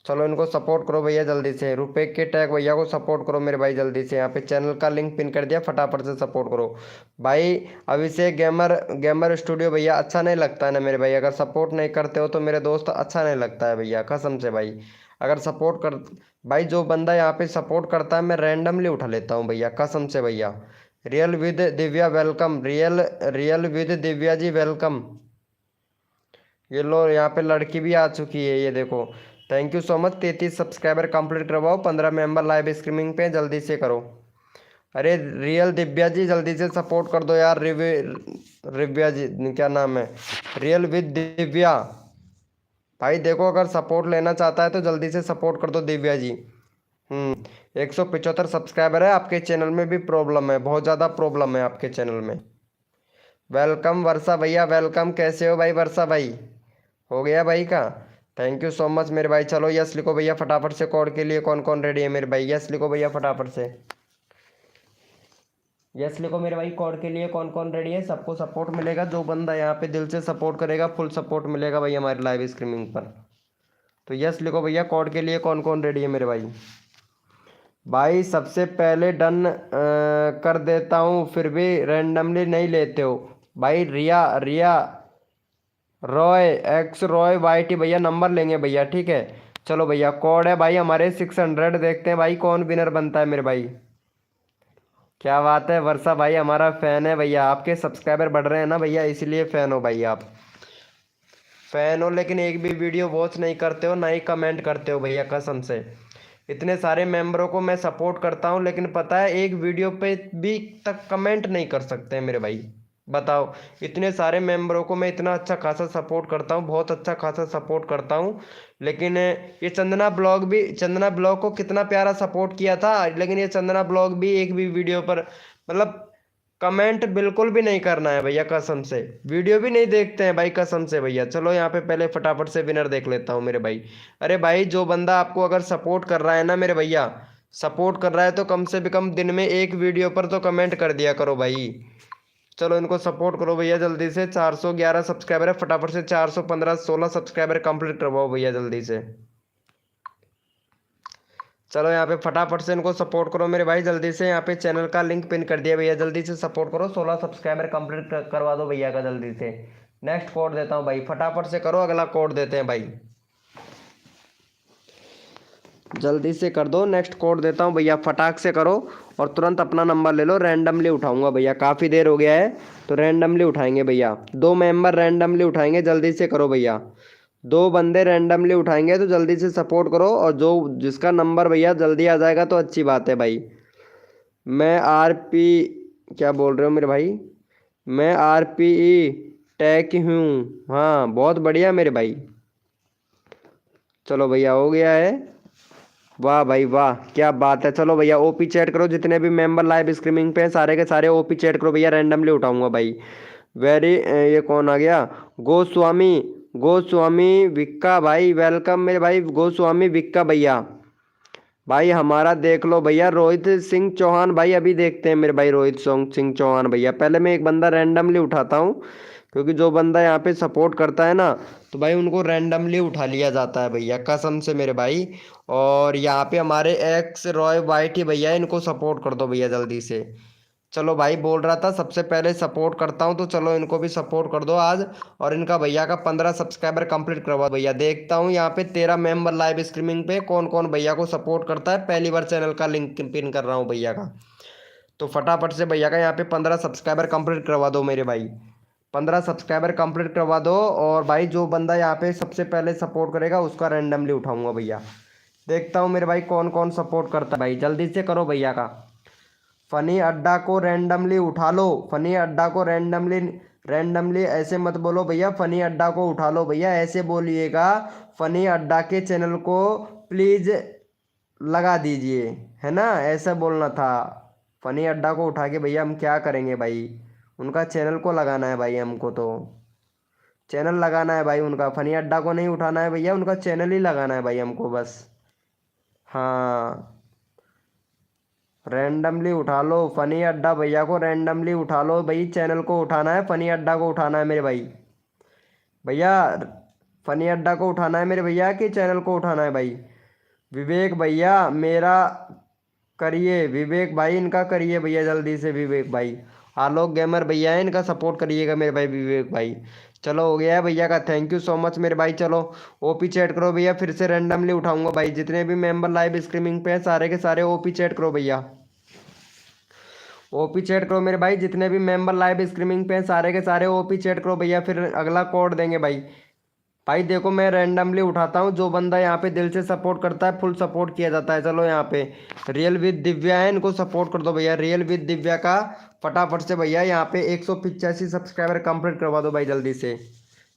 चलो इनको सपोर्ट करो भैया जल्दी से, रुपए के टैग भैया को सपोर्ट करो मेरे भाई जल्दी से, यहाँ पे चैनल का लिंक पिन कर दिया, फटाफट से सपोर्ट करो भाई। अभिषेक गेमर गेमर स्टूडियो भैया, अच्छा नहीं लगता है ना मेरे भाई, अगर सपोर्ट नहीं करते हो तो मेरे दोस्त, अच्छा नहीं लगता है भैया कसम से भाई। अगर सपोर्ट कर भाई, जो बंदा यहाँ पे सपोर्ट करता है मैं रैंडमली उठा लेता हूँ भैया कसम से भैया। Real with Divya welcome, real real with Divya ji welcome. ये लो यहाँ पे लड़की भी आ चुकी है, ये देखो, thank you so much. 33 subscriber complete करवाओ, 15 मेंबर लाइव स्ट्रीमिंग पे जल्दी से करो। अरे रियल दिव्या जी जल्दी से सपोर्ट कर दो यार, रिव्या जी क्या नाम है, रियल विद दिव्या भाई। देखो अगर सपोर्ट लेना चाहता है तो जल्दी से सपोर्ट कर दो दिव्या जी। 175 सब्सक्राइबर है, आपके चैनल में भी प्रॉब्लम है, बहुत ज़्यादा प्रॉब्लम है आपके चैनल में। वेलकम वर्षा भैया वेलकम, कैसे हो भाई वर्षा भाई, हो गया भाई का, थैंक यू सो मच मेरे भाई। चलो यस लिखो भैया फटाफट से, कोड के लिए कौन कौन रेडी है मेरे भाई, यस लिखो भैया फटाफट से। यस लिखो मेरे भाई। कोड के लिए कौन कौन रेडी है? सबको सपोर्ट मिलेगा, जो बंदा यहाँ पे दिल से सपोर्ट करेगा फुल सपोर्ट मिलेगा भाई हमारे लाइव स्ट्रीमिंग पर। तो यस लिखो भैया, कोड के लिए कौन कौन रेडी है मेरे भाई। भाई सबसे पहले डन कर देता हूँ, फिर भी रैंडमली नहीं लेते हो भाई। Riya Riya Roy X Roy Y T भैया नंबर लेंगे भैया, ठीक है। चलो भैया, कोड है भाई हमारे 600। देखते हैं भाई कौन विनर बनता है मेरे भाई। क्या बात है, वर्षा भाई हमारा फैन है भैया। आपके सब्सक्राइबर बढ़ रहे हैं ना भैया, इसलिए फैन हो भाई आप। फैन हो लेकिन एक भी वीडियो वॉच नहीं करते हो, ना ही कमेंट करते हो भैया, कसम से। इतने सारे मेंबरों को मैं सपोर्ट करता हूँ, लेकिन पता है एक वीडियो पे भी तक कमेंट नहीं कर सकते हैं मेरे भाई। बताओ, इतने सारे मेंबरों को मैं इतना अच्छा खासा सपोर्ट करता हूँ, बहुत अच्छा खासा सपोर्ट करता हूँ, लेकिन ये चंदना ब्लॉग को कितना प्यारा सपोर्ट किया था, लेकिन ये चंदना ब्लॉग भी एक भी वीडियो पर मतलब कमेंट बिल्कुल भी नहीं करना है भैया, कसम से। वीडियो भी नहीं देखते हैं भाई, कसम से भैया। चलो यहाँ पे पहले फटाफट से विनर देख लेता हूँ मेरे भाई। अरे भाई, जो बंदा आपको अगर सपोर्ट कर रहा है ना मेरे भैया, सपोर्ट कर रहा है, तो कम से कम दिन में एक वीडियो पर तो कमेंट कर दिया करो भाई। चलो इनको सपोर्ट करो भैया जल्दी से। 411 सब्सक्राइबर है, फटाफट से 415 16 सब्सक्राइबर कंप्लीट करवाओ भैया जल्दी से। चलो यहाँ पे फटाफट से इनको सपोर्ट करो मेरे भाई जल्दी से। यहाँ पे चैनल का लिंक पिन कर दिया भैया, जल्दी से सपोर्ट करो। 16 सब्सक्राइबर कंप्लीट करवा दो भैया का जल्दी से। नेक्स्ट कोड देता हूँ भाई, फटाफट से करो, अगला कोड देते हैं भाई। जल्दी से कर दो, नेक्स्ट कोड देता हूँ भैया, फटाक से करो और तुरंत अपना नंबर ले लो। रैंडमली उठाऊंगा भैया, काफ़ी देर हो गया है तो रैंडमली उठाएंगे भैया। 2 मेंबर रैंडमली उठाएंगे, जल्दी से करो भैया। 2 बंदे रैंडमली उठाएंगे तो जल्दी से सपोर्ट करो, और जो जिसका नंबर भैया जल्दी आ जाएगा तो अच्छी बात है भाई। मैं आर पी क्या बोल रहे हो मेरे भाई? मैं आर पी ई टैक हूँ। हाँ बहुत बढ़िया मेरे भाई। चलो भैया हो गया है। वाह भाई वाह, क्या बात है। चलो भैया ओपी चैट करो, जितने भी मेंबर लाइव स्ट्रीमिंग पे हैं सारे के सारे ओपी चैट करो भैया, रैंडमली उठाऊंगा भाई। ये कौन आ गया? गोस्वामी गोस्वामी विक्का भाई, वेलकम मेरे भाई गोस्वामी विक्का भैया। भाई हमारा देख लो भैया, रोहित सिंह चौहान भाई। अभी देखते हैं मेरे भाई रोहित सिंह चौहान भैया। पहले मैं एक बंदा रैंडमली उठाता हूँ, क्योंकि जो बंदा यहाँ पे सपोर्ट करता है ना, तो भाई उनको रैंडमली उठा लिया जाता है भैया, कसम से मेरे भाई। और यहाँ पे हमारे एक्स रॉय वाइट ही भैया, इनको सपोर्ट कर दो भैया जल्दी से। चलो भाई, बोल रहा था सबसे पहले सपोर्ट करता हूँ, तो चलो इनको भी सपोर्ट कर दो आज। और इनका भैया का 15 सब्सक्राइबर कंप्लीट करवा दो भैया। देखता हूँ यहाँ पे 13 मेंबर लाइव स्ट्रीमिंग पे कौन कौन भैया को सपोर्ट करता है। पहली बार चैनल का लिंक पिन कर रहा हूँ भैया का, तो फटाफट से भैया का यहाँ पे 15 सब्सक्राइबर कंप्लीट करवा दो मेरे भाई। 15 सब्सक्राइबर कंप्लीट करवा दो, और भाई जो बंदा यहाँ पे सबसे पहले सपोर्ट करेगा उसका रैंडमली उठाऊंगा भैया। देखता हूँ मेरे भाई कौन कौन सपोर्ट करता है भाई, जल्दी से करो भैया का। फनी अड्डा को रैंडमली उठा लो, फनी अड्डा को रैंडमली रैंडमली ऐसे मत बोलो भैया, फनी अड्डा को उठा लो भैया, ऐसे बोलिएगा। फनी अड्डा के चैनल को प्लीज लगा दीजिए, है ना, ऐसा बोलना था। फनी अड्डा को उठा के भैया हम क्या करेंगे भाई, उनका चैनल को लगाना है भाई हमको, तो चैनल लगाना है भाई उनका। फनी अड्डा को नहीं उठाना है भैया, उनका चैनल ही लगाना है भाई हमको बस। हाँ, रैंडमली उठा लो फनी अड्डा भैया को, रैंडमली उठा लो भाई, चैनल को उठाना है, फनी अड्डा को उठाना है मेरे भाई। भैया फनी अड्डा को उठाना है मेरे भैया, कि चैनल को उठाना है भाई। विवेक भैया मेरा करिए, विवेक भाई इनका करिए भैया जल्दी से, विवेक भाई। आलोक गेमर भैया है, इनका सपोर्ट करिएगा मेरे भाई, विवेक भाई। चलो हो गया है भैया का, थैंक यू सो मच मेरे भाई। चलो ओपी चैट करो भैया, फिर से रैंडमली उठाऊंगा भाई। जितने भी मेंबर लाइव स्ट्रीमिंग पे हैं सारे के सारे ओपी चैट करो भैया, ओपी चैट करो मेरे भाई। जितने भी मेंबर लाइव स्ट्रीमिंग पे हैं सारे के सारे ओपी चैट करो भैया, फिर अगला कोड देंगे भाई। भाई देखो, मैं रैंडमली उठाता हूँ, जो बंदा यहाँ पे दिल से सपोर्ट करता है फुल सपोर्ट किया जाता है। चलो यहाँ पे रियल विद दिव्या है, इनको सपोर्ट कर दो भैया। रियल विद दिव्या का फटाफट से भैया यहाँ पे 185 सब्सक्राइबर कंप्लीट करवा दो भाई जल्दी से।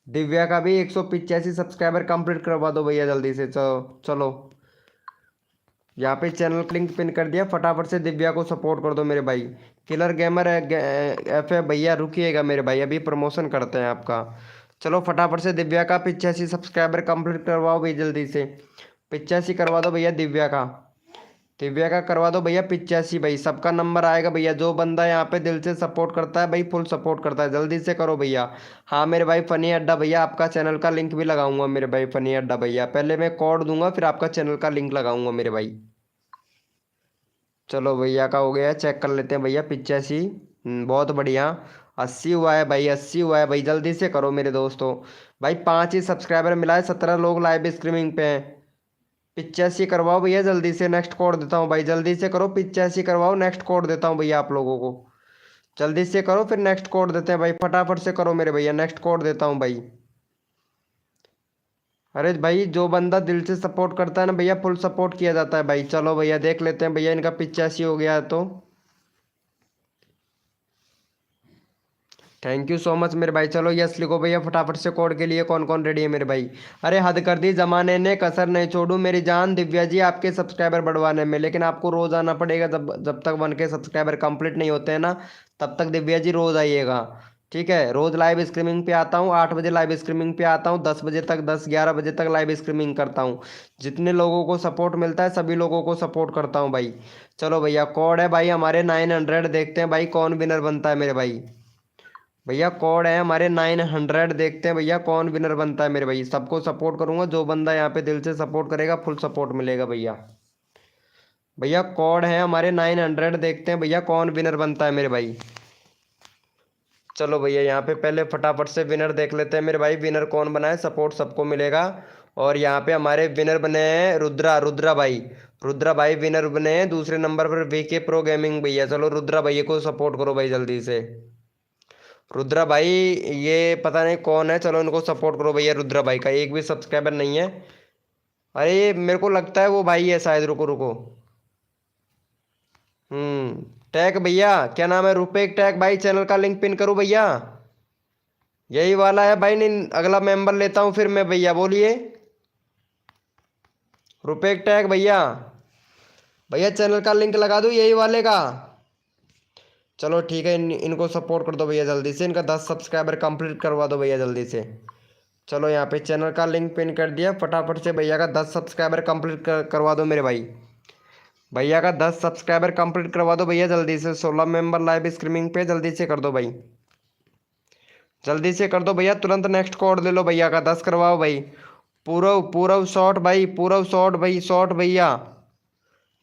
दिव्या का भी 185 सब्सक्राइबर कंप्लीट करवा दो भैया जल्दी से। चलो चलो यहाँ पे चैनल लिंक पिन कर दिया, फटाफट से दिव्या को सपोर्ट कर दो मेरे भाई। किलर गेमर एफ है भैया, रुकिएगा मेरे भाई, अभी प्रमोशन करते हैं आपका। चलो फटाफट से दिव्या का 85 सब्सक्राइबर कंप्लीट करवाओ भाई जल्दी से। 85 करवा दो भैया दिव्या का। दिव्या का करवा दो भैया 85 भाई, सबका नंबर आएगा भैया। जो बंदा यहाँ पे दिल से सपोर्ट करता है भाई, फुल सपोर्ट करता है, जल्दी से करो भैया। हाँ मेरे भाई फनी अड्डा भैया, आपका चैनल का लिंक भी लगाऊंगा मेरे भाई फनी अड्डा भैया। पहले मैं कोड दूंगा फिर आपका चैनल का लिंक लगाऊंगा मेरे भाई। चलो भैया का हो गया, चेक कर लेते हैं भैया 85। बहुत बढ़िया। 80 हुआ है भाई, 80 हुआ है भाई, जल्दी से करो मेरे दोस्तों। भाई 5 ही सब्सक्राइबर मिला है, 17 लोग लाइव स्ट्रीमिंग पे हैं। 85 करवाओ भैया जल्दी से, नेक्स्ट कोड देता हूँ भाई, जल्दी से करो 85 करवाओ, नेक्स्ट कोड देता हूँ भैया आप लोगों को। जल्दी से करो फिर नेक्स्ट कोड देते हैं भाई, फटाफट से करो मेरे भैया, नेक्स्ट कोड देता हूँ भाई। अरे भाई जो बंदा दिल से सपोर्ट करता है ना भैया, फुल सपोर्ट किया जाता है भाई। चलो भैया देख लेते हैं भैया, इनका 85 हो गया है तो थैंक यू सो मच मेरे भाई। चलो यस लिखो भैया फटाफट से, कोड के लिए कौन कौन रेडी है मेरे भाई। अरे हद कर दी जमाने ने, कसर नहीं छोड़ू मेरी जान दिव्या जी आपके सब्सक्राइबर बढ़वाने में। लेकिन आपको रोज आना पड़ेगा, जब जब तक 1 के सब्सक्राइबर कंप्लीट नहीं होते हैं ना, तब तक दिव्या जी रोज आइएगा। ठीक है, रोज लाइव स्ट्रीमिंग पे आता हूँ, 8 बजे लाइव स्ट्रीमिंग पे आता हूँ, 10 बजे तक, 10-11 बजे तक लाइव स्ट्रीमिंग करता हूँ। जितने लोगों को सपोर्ट मिलता है सभी लोगों को सपोर्ट करता हूँ भाई। चलो भैया कोड है भाई हमारे 900, देखते हैं भाई कौन विनर बनता है मेरे भाई। भैया कोड है हमारे 900, देखते हैं भैया कौन विनर बनता है मेरे भाई। सबको सपोर्ट करूंगा, जो बंदा यहाँ पे दिल से सपोर्ट करेगा फुल सपोर्ट मिलेगा भैया। भैया कोड है हमारे 900, देखते हैं भैया कौन विनर बनता है मेरे भाई। चलो भैया यहाँ पे पहले फटाफट से विनर देख लेते हैं मेरे भाई, विनर कौन बना है, सपोर्ट सबको मिलेगा। और यहाँ पे हमारे विनर बने हैं रुद्रा, रुद्रा भाई, रुद्रा भाई विनर बने हैं। दूसरे नंबर पर वीके प्रो गेमिंग भैया। चलो रुद्रा भैया को सपोर्ट करो भाई जल्दी से। रुद्रा भाई ये पता नहीं कौन है, चलो इनको सपोर्ट करो भैया। रुद्रा भाई का एक भी सब्सक्राइबर नहीं है। अरे ये मेरे को लगता है वो भाई है शायद, रुको रुको। टैग भैया क्या नाम है, रुपेक टैग भाई, चैनल का लिंक पिन करूँ भैया। यही वाला है भाई, नहीं अगला मेंबर लेता हूँ फिर मैं भैया, बोलिए। रुपेक टैग भैया, भैया चैनल का लिंक लगा दूँ यही वाले का। चलो ठीक है, इनको सपोर्ट कर दो भैया जल्दी से, इनका 10 सब्सक्राइबर कंप्लीट करवा दो भैया जल्दी से। चलो यहाँ पे चैनल का लिंक पिन कर दिया, फटाफट से भैया का 10 सब्सक्राइबर कंप्लीट करवा दो मेरे भाई। भैया का 10 सब्सक्राइबर कंप्लीट करवा दो भैया जल्दी से। 16 मेंबर लाइव स्ट्रीमिंग पे, जल्दी से कर दो भाई, जल्दी से कर दो भैया, तुरंत नेक्स्ट कोड ले लो भैया का, 10 करवाओ भाई। पूरव पूरव शॉट भाई, पूरव शॉट भाई, शॉट भैया।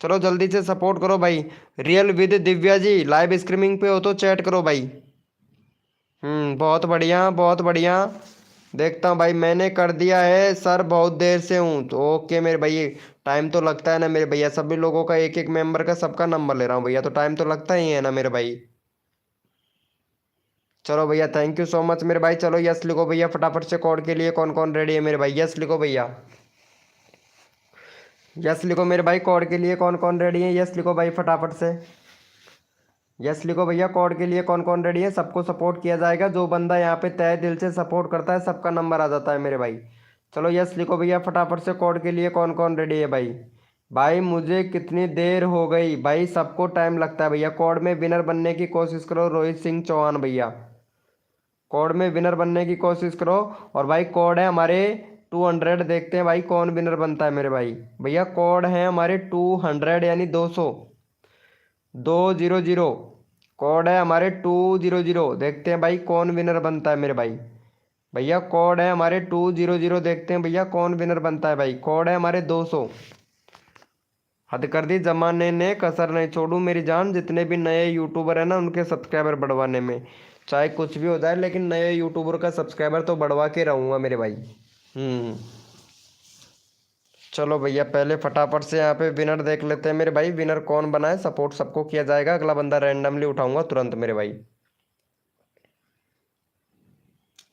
चलो जल्दी से सपोर्ट करो भाई। Real with Divya ji live streaming पे हो तो चैट करो भाई। बहुत बढ़िया बहुत बढ़िया। देखता हूँ भाई, मैंने कर दिया है सर, बहुत देर से हूँ तो ओके मेरे भाई। टाइम तो लगता है ना मेरे भैया, सभी लोगों का एक एक मेंबर का सबका नंबर ले रहा हूँ भैया, तो टाइम तो लगता ही है ना मेरे भाई। चलो भैया थैंक यू सो मच मेरे भाई। चलो यस लिखो भैया फटाफट से, कोड के लिए कौन कौन रेडी है मेरे भाई, यस लिखो भैया। यस लिखो मेरे भाई, कोड के लिए कौन कौन रेडी है, यस लिखो भाई फटाफट से। यस लिखो भैया, कोड के लिए कौन कौन रेडी है, सबको सपोर्ट किया जाएगा। जो बंदा यहाँ पे तय दिल से सपोर्ट करता है सबका नंबर आ जाता है मेरे भाई। चलो यस लिखो भैया फटाफट से, कोड के लिए कौन कौन रेडी है भाई। भाई मुझे कितनी देर हो गई भाई, सबको टाइम लगता है भैया। कोड में विनर बनने की कोशिश करो रोहित सिंह चौहान भैया, कोड में विनर बनने की कोशिश करो। और भाई कोड है हमारे 200, देखते हैं भाई कौन विनर बनता है मेरे भाई। भैया कोड है हमारे 200 यानी 200, 200। कोड है हमारे 200, देखते हैं भाई कौन विनर बनता है मेरे भाई। भैया कोड है हमारे 200, देखते हैं भैया कौन विनर बनता है भाई। कोड है हमारे 200। हद कर दी जमाने ने, कसर नहीं छोड़ू मेरी जान, जितने भी नए यूट्यूबर हैं ना उनके सब्सक्राइबर बढ़वाने में, चाहे कुछ भी हो जाए लेकिन नए यूट्यूबर का सब्सक्राइबर तो बढ़वा के रहूँगा मेरे भाई। चलो भैया पहले फटाफट से यहाँ पे विनर देख लेते हैं मेरे भाई, विनर कौन बना है, सपोर्ट सबको किया जाएगा, अगला बंदा रैंडमली उठाऊंगा तुरंत मेरे भाई।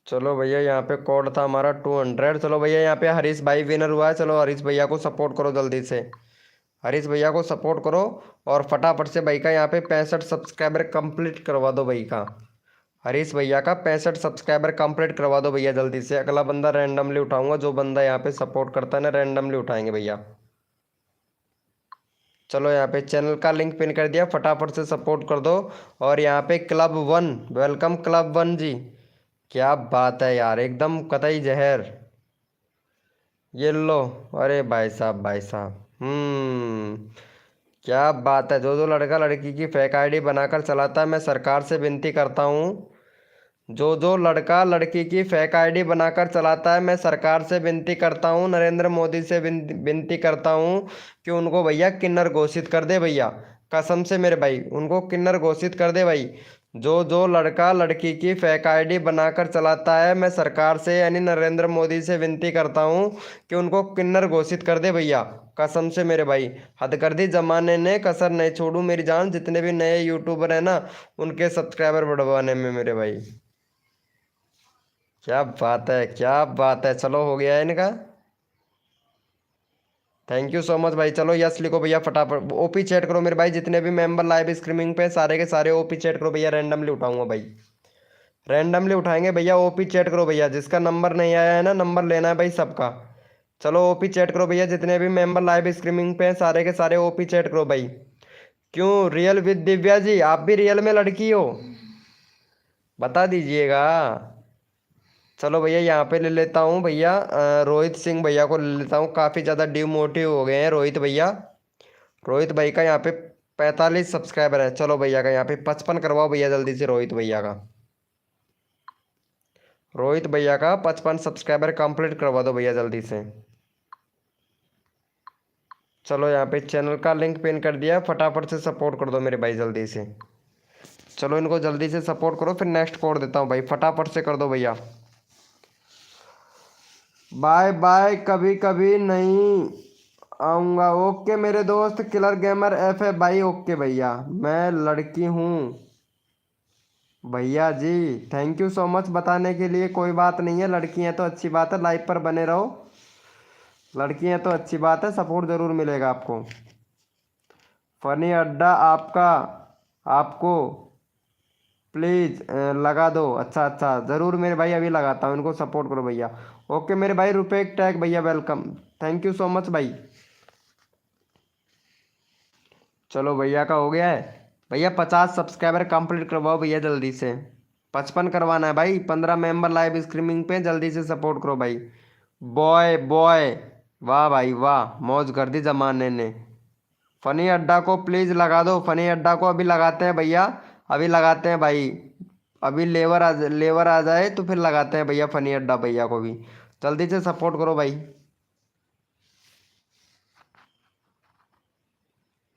चलो भैया यहाँ पे कोड था हमारा 200। चलो भैया यहाँ पे हरीश भाई विनर हुआ है, चलो हरीश भैया को सपोर्ट करो जल्दी से, हरीश भैया को सपोर्ट करो। और फटाफट से भाई का यहाँ पे 65 सब्सक्राइबर कंप्लीट करवा दो भाई का, हरीश भैया का 65 सब्सक्राइबर कंप्लीट करवा दो भैया जल्दी से। अगला बंदा रैंडमली उठाऊंगा, जो बंदा यहाँ पे सपोर्ट करता है ना रैंडमली उठाएंगे भैया। चलो यहाँ पे चैनल का लिंक पिन कर दिया, फटाफट से सपोर्ट कर दो। और यहाँ पे क्लब 1, वेलकम क्लब 1 जी, क्या बात है यार, एकदम कतई जहर। ये लो, अरे भाई साहब भाई साहब, क्या बात है। जो जो लड़का लड़की की फेक आईडी बनाकर चलाता है, मैं सरकार से विनती करता हूँ, जो जो लड़का लड़की की फेक आईडी बनाकर चलाता है, मैं सरकार से विनती करता हूँ, नरेंद्र मोदी से विनती करता हूँ कि उनको भैया किन्नर घोषित कर दे भैया। कसम से मेरे भाई, उनको किन्नर घोषित कर दे भाई। जो जो लड़का लड़की की फेक आईडी बनाकर चलाता है, मैं सरकार से यानी नरेंद्र मोदी से विनती करता हूँ कि उनको किन्नर घोषित कर दे भैया। कसम से मेरे भाई, हद कर दी जमाने ने, कसर नहीं छोड़ू मेरी जान। जितने भी नए यूट्यूबर हैं ना, उनके सब्सक्राइबर बढ़वाने में मेरे भाई। क्या बात है, क्या बात है। चलो हो गया है इनका। थैंक यू सो मच भाई। चलो यस लिखो भैया फटाफट। ओपी चैट करो मेरे भाई, जितने भी मेंबर लाइव स्ट्रीमिंग पे सारे के सारे ओपी चैट करो भैया। रैंडमली उठाऊंगा भाई, रैंडमली उठाएंगे भैया। ओपी चैट करो भैया, जिसका नंबर नहीं आया है ना, नंबर लेना है भाई सबका। चलो ओपी चैट करो भैया, जितने भी मेंबर लाइव स्ट्रीमिंग पे हैं सारे के सारे ओपी चैट करो भाई। क्यों रियल विद दिव्या जी, आप भी रियल में लड़की हो? बता दीजिएगा। चलो भैया यहाँ पे ले लेता हूँ भैया, रोहित सिंह भैया को ले लेता हूँ। काफ़ी ज़्यादा डिमोटिव हो गए हैं रोहित भैया। रोहित भाई का यहाँ पे 45 सब्सक्राइबर है। चलो भैया का यहाँ पे 55 करवाओ भैया जल्दी से। रोहित भैया का 55 सब्सक्राइबर कंप्लीट करवा दो भैया जल्दी से। चलो यहाँ पे चैनल का लिंक पिन कर दिया, फटाफट से सपोर्ट कर दो मेरे भाई जल्दी से। चलो इनको जल्दी से सपोर्ट करो, फिर नेक्स्ट कोड देता हूँ भाई, फटाफट से कर दो भैया। बाय बाय, कभी कभी नहीं आऊँगा। ओके मेरे दोस्त किलर गेमर एफ है भाई। ओके भैया, मैं लड़की हूँ भैया जी। थैंक यू सो मच बताने के लिए। कोई बात नहीं है, लड़की हैं तो अच्छी बात है, लाइव पर बने रहो। लड़की हैं तो अच्छी बात है, सपोर्ट ज़रूर मिलेगा आपको। फनी अड्डा आपका, आपको प्लीज़ लगा दो। अच्छा अच्छा, ज़रूर मेरे भाई, अभी लगाता हूँ। इनको सपोर्ट करो भैया। ओके मेरे भाई, रुपए एक टैग भैया, welcome. Thank you so much भाई। चलो भैया का हो गया है भैया। 50 सब्सक्राइबर कंप्लीट करवाओ भैया जल्दी से। 55 करवाना है भाई। 15 मेंबर लाइव स्ट्रीमिंग पे, जल्दी से सपोर्ट करो भाई। बॉय बॉय, वाह भाई वाह, मौज कर दी जमाने ने। फनी अड्डा को प्लीज़ लगा दो। फनी अड्डा को अभी लगाते हैं भैया, अभी लगाते हैं भाई। अभी लेवर आ जाए तो फिर लगाते हैं भैया फनी अड्डा भैया को भी। जल्दी से सपोर्ट करो भाई।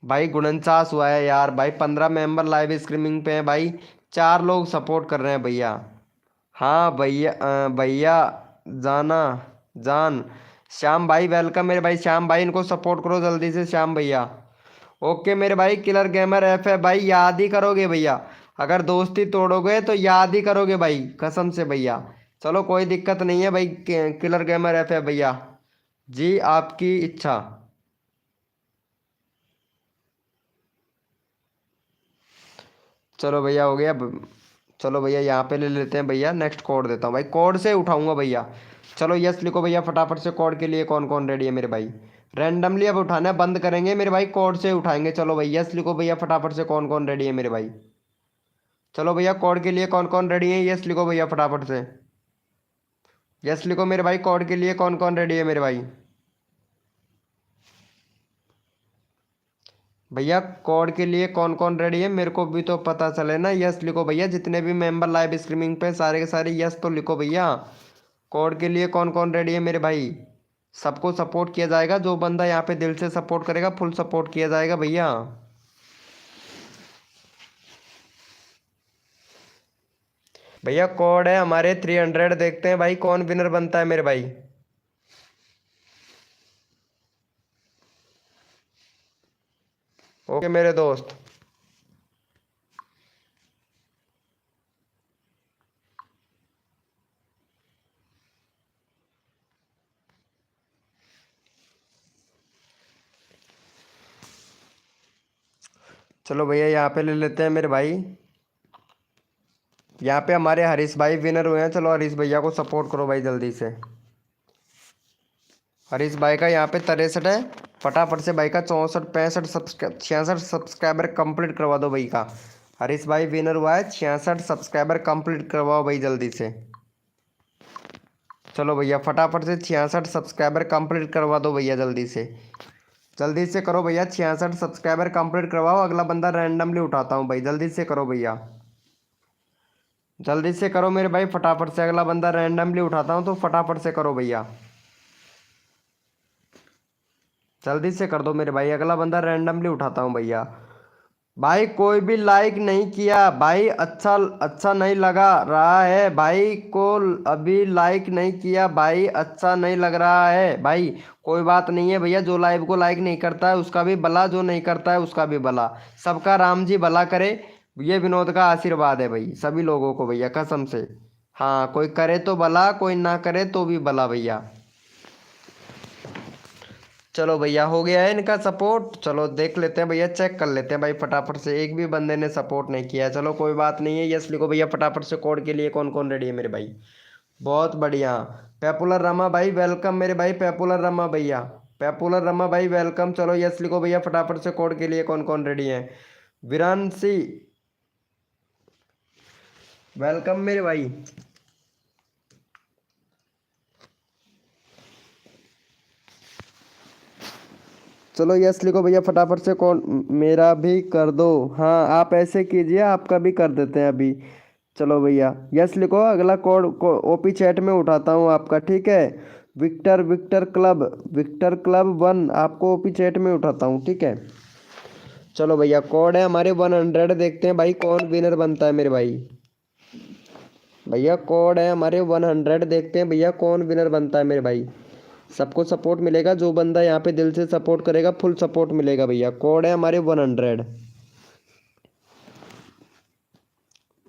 भाई गुणनचास हुआ है यार भाई। 15 मेंबर लाइव स्ट्रीमिंग पे हैं भाई, 4 लोग सपोर्ट कर रहे हैं भैया। हाँ भैया, भैया जाना जान। श्याम भाई वेलकम मेरे भाई। श्याम भाई इनको सपोर्ट करो जल्दी से, श्याम भैया। ओके मेरे भाई, किलर गेमर एफ है भाई। याद ही करोगे भैया, अगर दोस्ती तोड़ोगे तो याद ही करोगे भाई, कसम से भैया। चलो कोई दिक्कत नहीं है भाई, किलर गेमर एफ है भैया जी, आपकी इच्छा। चलो भैया हो गया। चलो भैया यहाँ पे ले लेते हैं भैया। नेक्स्ट कोड देता हूँ भाई, कोड से उठाऊंगा भैया। चलो यस लिखो भैया फटाफट से। कोड के लिए कौन कौन रेडी है मेरे भाई? रैंडमली अब उठाना बंद करेंगे मेरे भाई, कोड से उठाएंगे। चलो भैया यस लिखो भैया फटाफट से। कौन कौन रेडी है मेरे भाई? चलो भैया कोड के लिए कौन कौन रेडी है? यस लिखो भैया फटाफट से। यस लिखो मेरे भाई, कोड के लिए कौन कौन रेडी है मेरे भाई? भैया कोड के लिए कौन कौन रेडी है, मेरे को भी तो पता चले ना। यस लिखो भैया, जितने भी मेंबर लाइव स्ट्रीमिंग पे सारे के सारे यस तो लिखो भैया। कोड के लिए कौन कौन रेडी है मेरे भाई? सबको सपोर्ट किया जाएगा, जो बंदा यहाँ पे दिल से सपोर्ट करेगा फुल सपोर्ट किया जाएगा भैया। भैया कोड है हमारे 300। देखते हैं भाई कौन विनर बनता है मेरे भाई। ओके मेरे दोस्त। चलो भैया यहाँ पे ले लेते हैं मेरे भाई। यहाँ पे हमारे हरीश भाई विनर हुए हैं। चलो हरीश भैया को सपोर्ट करो भाई जल्दी से। हरीश भाई का यहाँ पे 63 है। फटाफट से भाई का 64 65 66 सब्सक्राइबर कंप्लीट करवा दो भाई का। हरीश भाई विनर हुआ है। 66 सब्सक्राइबर कंप्लीट करवाओ भाई जल्दी से। चलो भैया फटाफट से 66 सब्सक्राइबर कंप्लीट करवा दो भैया जल्दी से। जल्दी से करो भैया, 66 सब्सक्राइबर कंप्लीट करवाओ, अगला बंदा रैंडमली उठाता हूँ भाई, जल्दी से करो भैया, जल्दी से करो मेरे भाई फटाफट से, अगला बंदा रैंडमली उठाता हूँ तो फटाफट से करो भैया, जल्दी से कर दो मेरे भाई, अगला बंदा रैंडमली उठाता हूँ भैया। भाई कोई भी लाइक नहीं किया भाई, अच्छा अच्छा नहीं लगा रहा है भाई को, अभी लाइक नहीं किया भाई, अच्छा नहीं लग रहा है भाई। कोई बात नहीं है भैया, जो लाइव को लाइक नहीं करता है उसका भी भला, जो नहीं करता है उसका भी भला, सबका राम जी भला करे, ये विनोद का आशीर्वाद है भाई सभी लोगों को भैया कसम से। हाँ कोई करे तो भला, कोई ना करे तो भी भला भैया। चलो भैया हो गया है इनका सपोर्ट, चलो देख लेते हैं भैया, चेक कर लेते हैं भाई फटाफट से, एक भी बंदे ने सपोर्ट नहीं किया है, चलो कोई बात नहीं है। यस लिखो भैया फटाफट से, कोड के लिए कौन कौन रेडी है मेरे भाई। बहुत बढ़िया, पेपुलर रमा भाई वेलकम मेरे भाई, पेपुलर रमा भैया, पेपुलर रमा भाई वेलकम। चलो यस लिखो भैया फटाफट से, कोड के लिए कौन कौन रेडी है। विरांशी वेलकम मेरे भाई। चलो यस लिखो भैया फटाफट से, कौन मेरा भी कर दो। हाँ आप ऐसे कीजिए, आपका भी कर देते हैं अभी। चलो भैया यस लिखो, अगला कोड को ओपी चैट में उठाता हूँ आपका, ठीक है। Victor Victor club, Victor club 1 आपको ओपी चैट में उठाता हूँ, ठीक है। चलो भैया कोड है हमारे 100, देखते हैं भाई कौन विनर बनता है मेरे भाई। भैया कोड है हमारे 100, देखते हैं भैया कौन विनर बनता है मेरे भाई। सबको सपोर्ट मिलेगा, जो बंदा यहाँ पे दिल से सपोर्ट करेगा फुल सपोर्ट मिलेगा भैया। कोड है हमारे 100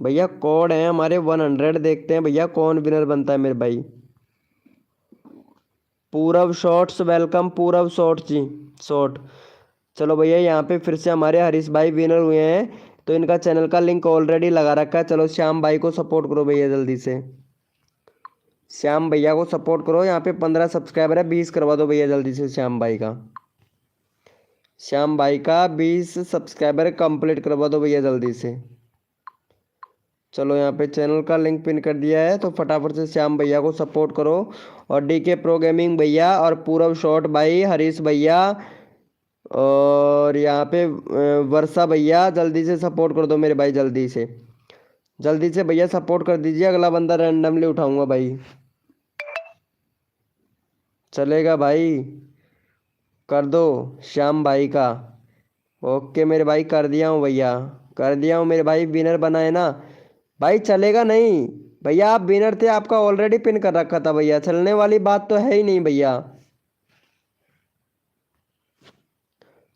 भैया, कोड है हमारे 100, देखते हैं भैया कौन विनर बनता है मेरे भाई। पूरब शॉर्ट्स वेलकम, पूरब शॉर्ट जी, शॉर्ट। चलो भैया यहाँ पे फिर से हमारे हरीश भाई विनर हुए हैं, तो इनका चैनल का लिंक ऑलरेडी लगा रखा है। चलो श्याम भाई को सपोर्ट करो भैया जल्दी से, श्याम भैया को सपोर्ट करो, यहाँ पे 15 सब्सक्राइबर है, 20 करवा दो भैया जल्दी से श्याम भाई का, श्याम भाई का 20 सब्सक्राइबर कंप्लीट करवा दो भैया जल्दी से। चलो यहाँ पे चैनल का लिंक पिन कर दिया है, तो फटाफट से श्याम भैया को सपोर्ट करो, और डीके प्रो गेमिंग भैया, और पूरब शॉर्ट भाई, हरीश भैया, और यहाँ पे वर्षा भैया, जल्दी से सपोर्ट कर दो मेरे भाई, जल्दी से, जल्दी से भैया सपोर्ट कर दीजिए, अगला बंदा रैंडमली उठाऊंगा भाई। चलेगा भाई, कर दो श्याम भाई का। ओके मेरे भाई कर दिया हूँ भैया, कर दिया हूँ मेरे भाई, विनर बना है ना भाई। चलेगा नहीं भैया, आप विनर थे, आपका ऑलरेडी पिन कर रखा था भैया, चलने वाली बात तो है ही नहीं भैया।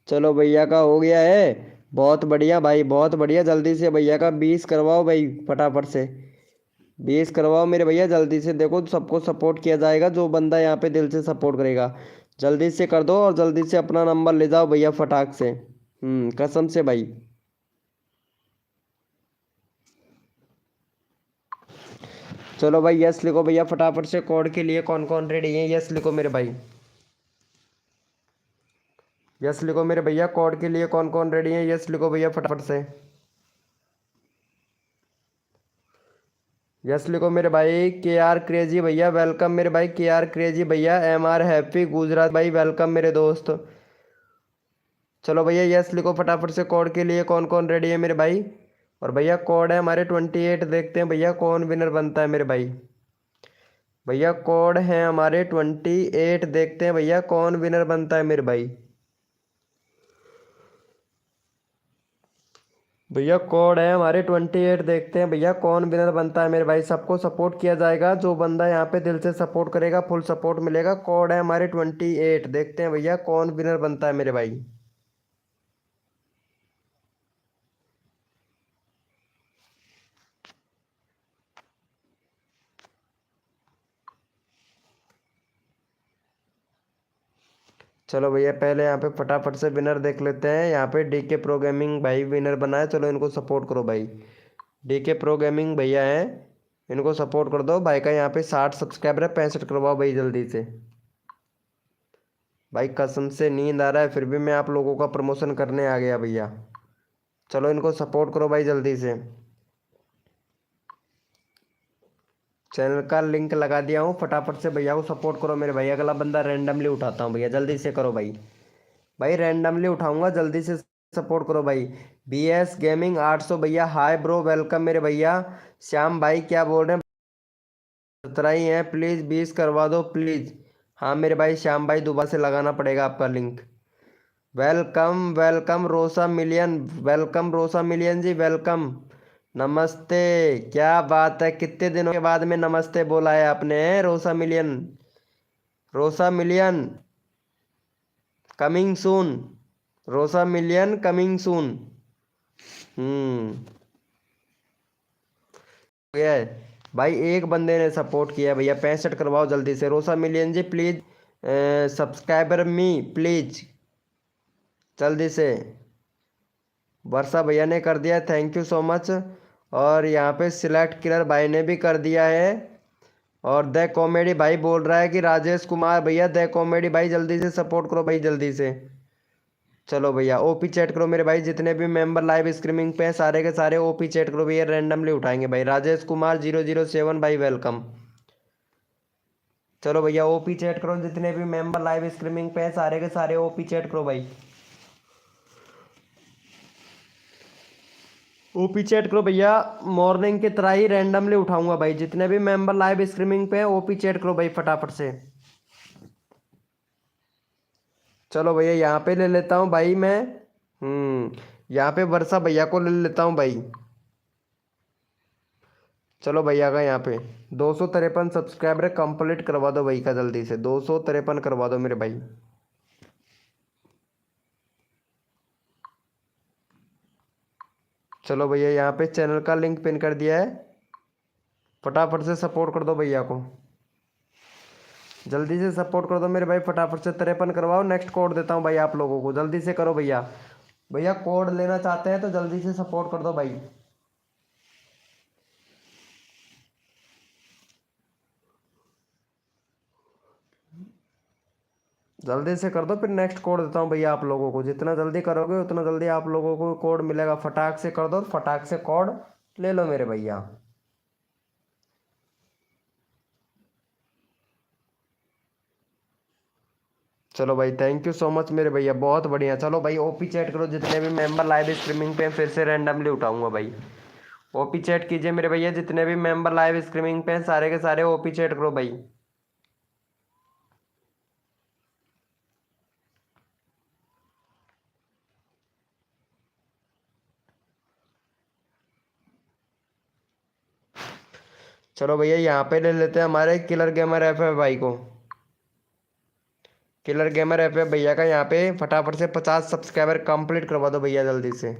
चलो भैया का हो गया है, बहुत बढ़िया भाई, बहुत बढ़िया। जल्दी से भैया का 20 करवाओ भाई फटाफट से, 20 करवाओ मेरे भैया जल्दी से। देखो सबको सपोर्ट किया जाएगा, जो बंदा यहाँ पे दिल से सपोर्ट करेगा जल्दी से कर दो, और जल्दी से अपना नंबर ले जाओ भैया फटाक से, कसम से भाई। चलो भाई यस लिखो भैया फटाफट से, कोड के लिए कौन कौन रेडी है, यस लिखो मेरे भाई, यस लिखो मेरे भैया, कोड के लिए कौन कौन रेडी है, यस लिखो भैया फटाफट से, यस लिखो मेरे भाई। के आर क्रेजी भैया वेलकम मेरे भाई, के आर क्रेजी भैया, एम आर हैप्पी गुजरात भाई वेलकम मेरे दोस्त। चलो भैया यस लिखो फटाफट से, कोड के लिए कौन कौन रेडी है मेरे भाई। और भैया कोड है हमारे 28, देखते हैं भैया कौन विनर बनता है मेरे भाई। भैया कोड है हमारे 28, देखते हैं भैया कौन विनर बनता है मेरे भाई। भैया कोड है हमारे 28, देखते हैं भैया कौन विनर बनता है मेरे भाई। सबको सपोर्ट किया जाएगा, जो बंदा यहाँ पे दिल से सपोर्ट करेगा फुल सपोर्ट मिलेगा। कोड है हमारे 28, देखते हैं भैया कौन विनर बनता है मेरे भाई। चलो भैया पहले यहाँ पे फटाफट से विनर देख लेते हैं। यहाँ पे डीके प्रो गेमिंग भाई विनर बना है, चलो इनको सपोर्ट करो भाई। डीके प्रो गेमिंग भैया हैं, इनको सपोर्ट कर दो भाई का। यहाँ पे 60 सब्सक्राइबर है, 65 करवाओ भाई जल्दी से। भाई कसम से नींद आ रहा है, फिर भी मैं आप लोगों का प्रमोशन करने आ गया भैया। चलो इनको सपोर्ट करो भाई जल्दी से, चैनल का लिंक लगा दिया हूँ, फटाफट से भैया को सपोर्ट करो मेरे भाई। अगला बंदा रैंडमली उठाता हूँ भैया, जल्दी से करो भाई। भाई रैंडमली उठाऊंगा, जल्दी से सपोर्ट करो भाई। BS गेमिंग 800 भैया, हाय ब्रो, वेलकम मेरे भैया। श्याम भाई क्या बोल रहे हैं? 17 ही हैं, प्लीज़ 20 करवा दो प्लीज़। हाँ मेरे भाई श्याम भाई, दोबारा से लगाना पड़ेगा आपका link. Welcome welcome Rosa Million, welcome Rosa Million ji, welcome. नमस्ते। क्या बात है, कितने दिनों के बाद में नमस्ते बोला है आपने, Rosa Million. Rosa Million coming soon. Rosa Million coming soon. हम्म। गया है भाई, एक बंदे ने सपोर्ट किया है भैया, 65 करवाओ जल्दी से। Rosa Million ji please, subscriber me please, जल्दी से। वर्षा भैया ने कर दिया, थैंक यू सो मच। और यहाँ पे सिलेक्ट किलर भाई ने भी कर दिया है। और द कॉमेडी भाई बोल रहा है कि राजेश कुमार भैया, द कॉमेडी भाई जल्दी से सपोर्ट करो भाई, जल्दी से। चलो भैया ओपी चैट करो मेरे भाई, जितने भी मेंबर लाइव स्ट्रीमिंग पे हैं सारे के सारे ओपी चैट करो भैया, रैंडमली उठाएंगे भाई। राजेश कुमार 007 भाई वेलकम। चलो भैया ओपी चैट करो, जितने भी मेंबर लाइव स्ट्रीमिंग पे हैं सारे के सारे ओपी चैट करो भाई। ओपी चैट करो भैया, मॉर्निंग की तरह ही रैंडमली उठाऊंगा भाई, जितने भी मेंबर लाइव स्ट्रीमिंग पे हैं ओपी चैट करो भाई फटाफट से। चलो भैया यहाँ पे ले लेता हूँ भाई मैं। यहाँ पे वर्षा भैया को ले लेता हूँ भाई। चलो भैया का यहाँ पे 253 सब्सक्राइबर कंप्लीट करवा दो भाई का, जल्दी से 253 करवा दो मेरे भाई। चलो भैया यहाँ पे चैनल का लिंक पिन कर दिया है, फटाफट से सपोर्ट कर दो भैया को, जल्दी से सपोर्ट कर दो मेरे भाई, फटाफट से 53 करवाओ। नेक्स्ट कोड देता हूँ भाई आप लोगों को, जल्दी से करो भैया। भैया कोड लेना चाहते हैं तो जल्दी से सपोर्ट कर दो भाई, जल्दी से कर दो, फिर नेक्स्ट कोड देता हूँ भैया आप लोगों को। जितना जल्दी करोगे उतना जल्दी आप लोगों को कोड मिलेगा, फटाक से कर दो, फटाक से कोड ले लो मेरे भैया। चलो भाई थैंक यू सो मच मेरे भैया, बहुत बढ़िया। चलो भाई ओपी चैट करो, जितने भी मेंबर लाइव स्ट्रीमिंग पे हैं, फिर से रैंडमली उठाऊंगा भाई। ओपी चैट कीजिए मेरे भैया, जितने भी मेंबर लाइव स्ट्रीमिंग पे हैं सारे के सारे ओपी चैट करो भाई। चलो भैया यहाँ पे ले लेते हैं हमारे किलर गेमर एफ भाई को। किलर गेमर एफ भैया का यहाँ पे फटाफट से 50 सब्सक्राइबर कंप्लीट करवा दो भैया, जल्दी से।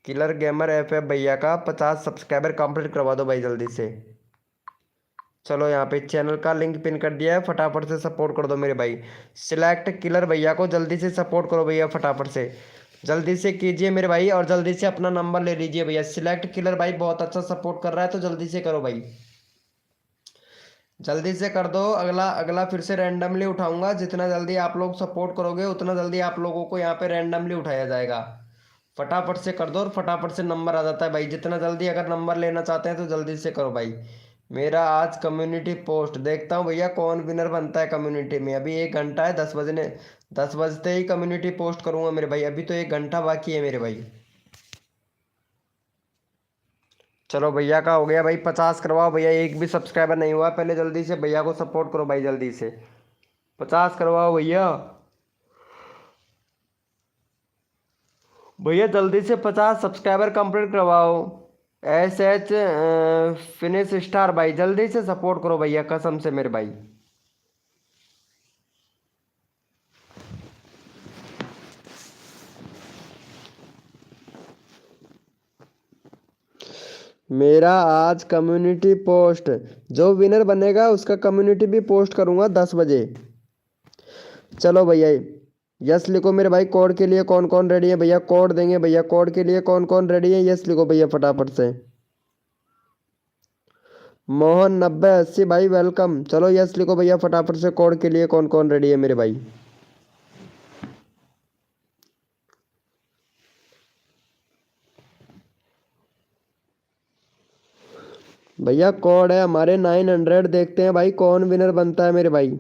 किलर गेमर एफ भैया का 50 सब्सक्राइबर कंप्लीट करवा दो भाई, जल्दी से। चलो यहाँ पे चैनल का लिंक पिन कर दिया है, फटाफट से सपोर्ट कर दो मेरे भाई। सिलेक्ट किलर भैया को जल्दी से सपोर्ट करो भैया, फटाफट से जल्दी से कीजिए मेरे भाई, और जल्दी से अपना नंबर ले लीजिए भैया। सिलेक्ट किलर भाई बहुत अच्छा सपोर्ट कर रहा है, तो जल्दी से करो भाई, जल्दी से कर दो। अगला अगला फिर से रैंडमली उठाऊंगा, जितना जल्दी आप लोग सपोर्ट करोगे उतना जल्दी आप लोगों को यहाँ पे रैंडमली उठाया जाएगा। फटाफट से कर दो, और फटाफट से नंबर आ जाता है भाई। जितना जल्दी अगर नंबर लेना चाहते हैं तो जल्दी से करो भाई। मेरा आज कम्युनिटी पोस्ट देखता हूँ भैया, कौन विनर बनता है कम्युनिटी में। अभी 1 घंटा है, 10 बजने, 10 बजते ही कम्युनिटी पोस्ट करूँगा मेरे भाई, अभी तो 1 घंटा बाकी है मेरे भाई। चलो भैया का हो गया भाई, 50 करवाओ भैया, एक भी सब्सक्राइबर नहीं हुआ, पहले जल्दी से भैया को सपोर्ट करो भाई, जल्दी से 50 करवाओ भैया। भैया जल्दी से 50 सब्सक्राइबर कंप्लीट करवाओ। SH फिनिश स्टार भाई, जल्दी से सपोर्ट करो भैया, कसम से मेरे भाई। मेरा आज कम्युनिटी पोस्ट, जो विनर बनेगा उसका कम्युनिटी भी पोस्ट करूंगा 10 बजे। चलो भैया यस लिखो मेरे भाई, कोड के लिए कौन कौन रेडी है भैया, कोड देंगे भैया, कोड के लिए कौन कौन रेडी है, यस लिखो भैया फटाफट से। मोहन 9080 भाई वेलकम। चलो यस लिखो भैया फटाफट से, कोड के लिए कौन कौन रेडी है मेरे भाई। भैया कोड है हमारे 900, देखते हैं भाई कौन विनर बनता है मेरे भाई।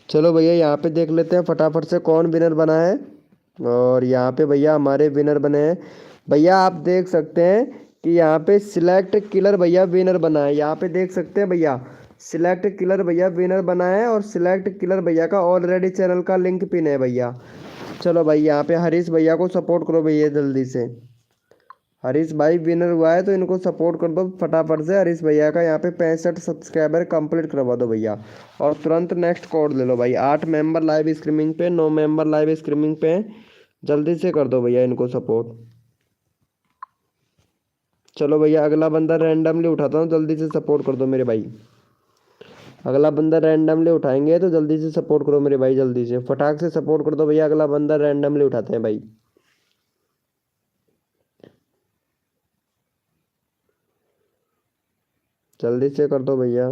चलो भैया यहाँ पे देख लेते हैं फटाफट से कौन विनर बना है। और यहाँ पे भैया हमारे विनर बने हैं। भैया आप देख सकते हैं कि यहाँ पे सिलेक्ट किलर भैया विनर बना है। यहाँ पे देख सकते हैं भैया सिलेक्ट किलर भैया विनर बना है। और सिलेक्ट किलर भैया का ऑलरेडी चैनल का लिंक पिन है भैया। चलो भाई यहाँ पे हरीश भैया को सपोर्ट करो भैया जल्दी से। हरीश भाई विनर हुआ है तो इनको सपोर्ट कर दो फटाफट से। हरीश भैया का यहाँ पे 65 सब्सक्राइबर कंप्लीट करवा दो भैया। और तुरंत नेक्स्ट कोड ले लो भाई। 8 मेंबर लाइव स्ट्रीमिंग पे, 9 मेंबर लाइव स्ट्रीमिंग पे। जल्दी से कर दो भैया इनको सपोर्ट। चलो भैया अगला बंदा रैंडमली उठाता हूँ, जल्दी से सपोर्ट कर दो मेरे भाई। अगला बंदा रैंडमली उठाएंगे तो जल्दी से सपोर्ट करो मेरे भाई। जल्दी से फटाक से सपोर्ट कर दो भैया। अगला बंदा रैंडमली उठाते हैं भाई। जल्दी से कर दो भैया।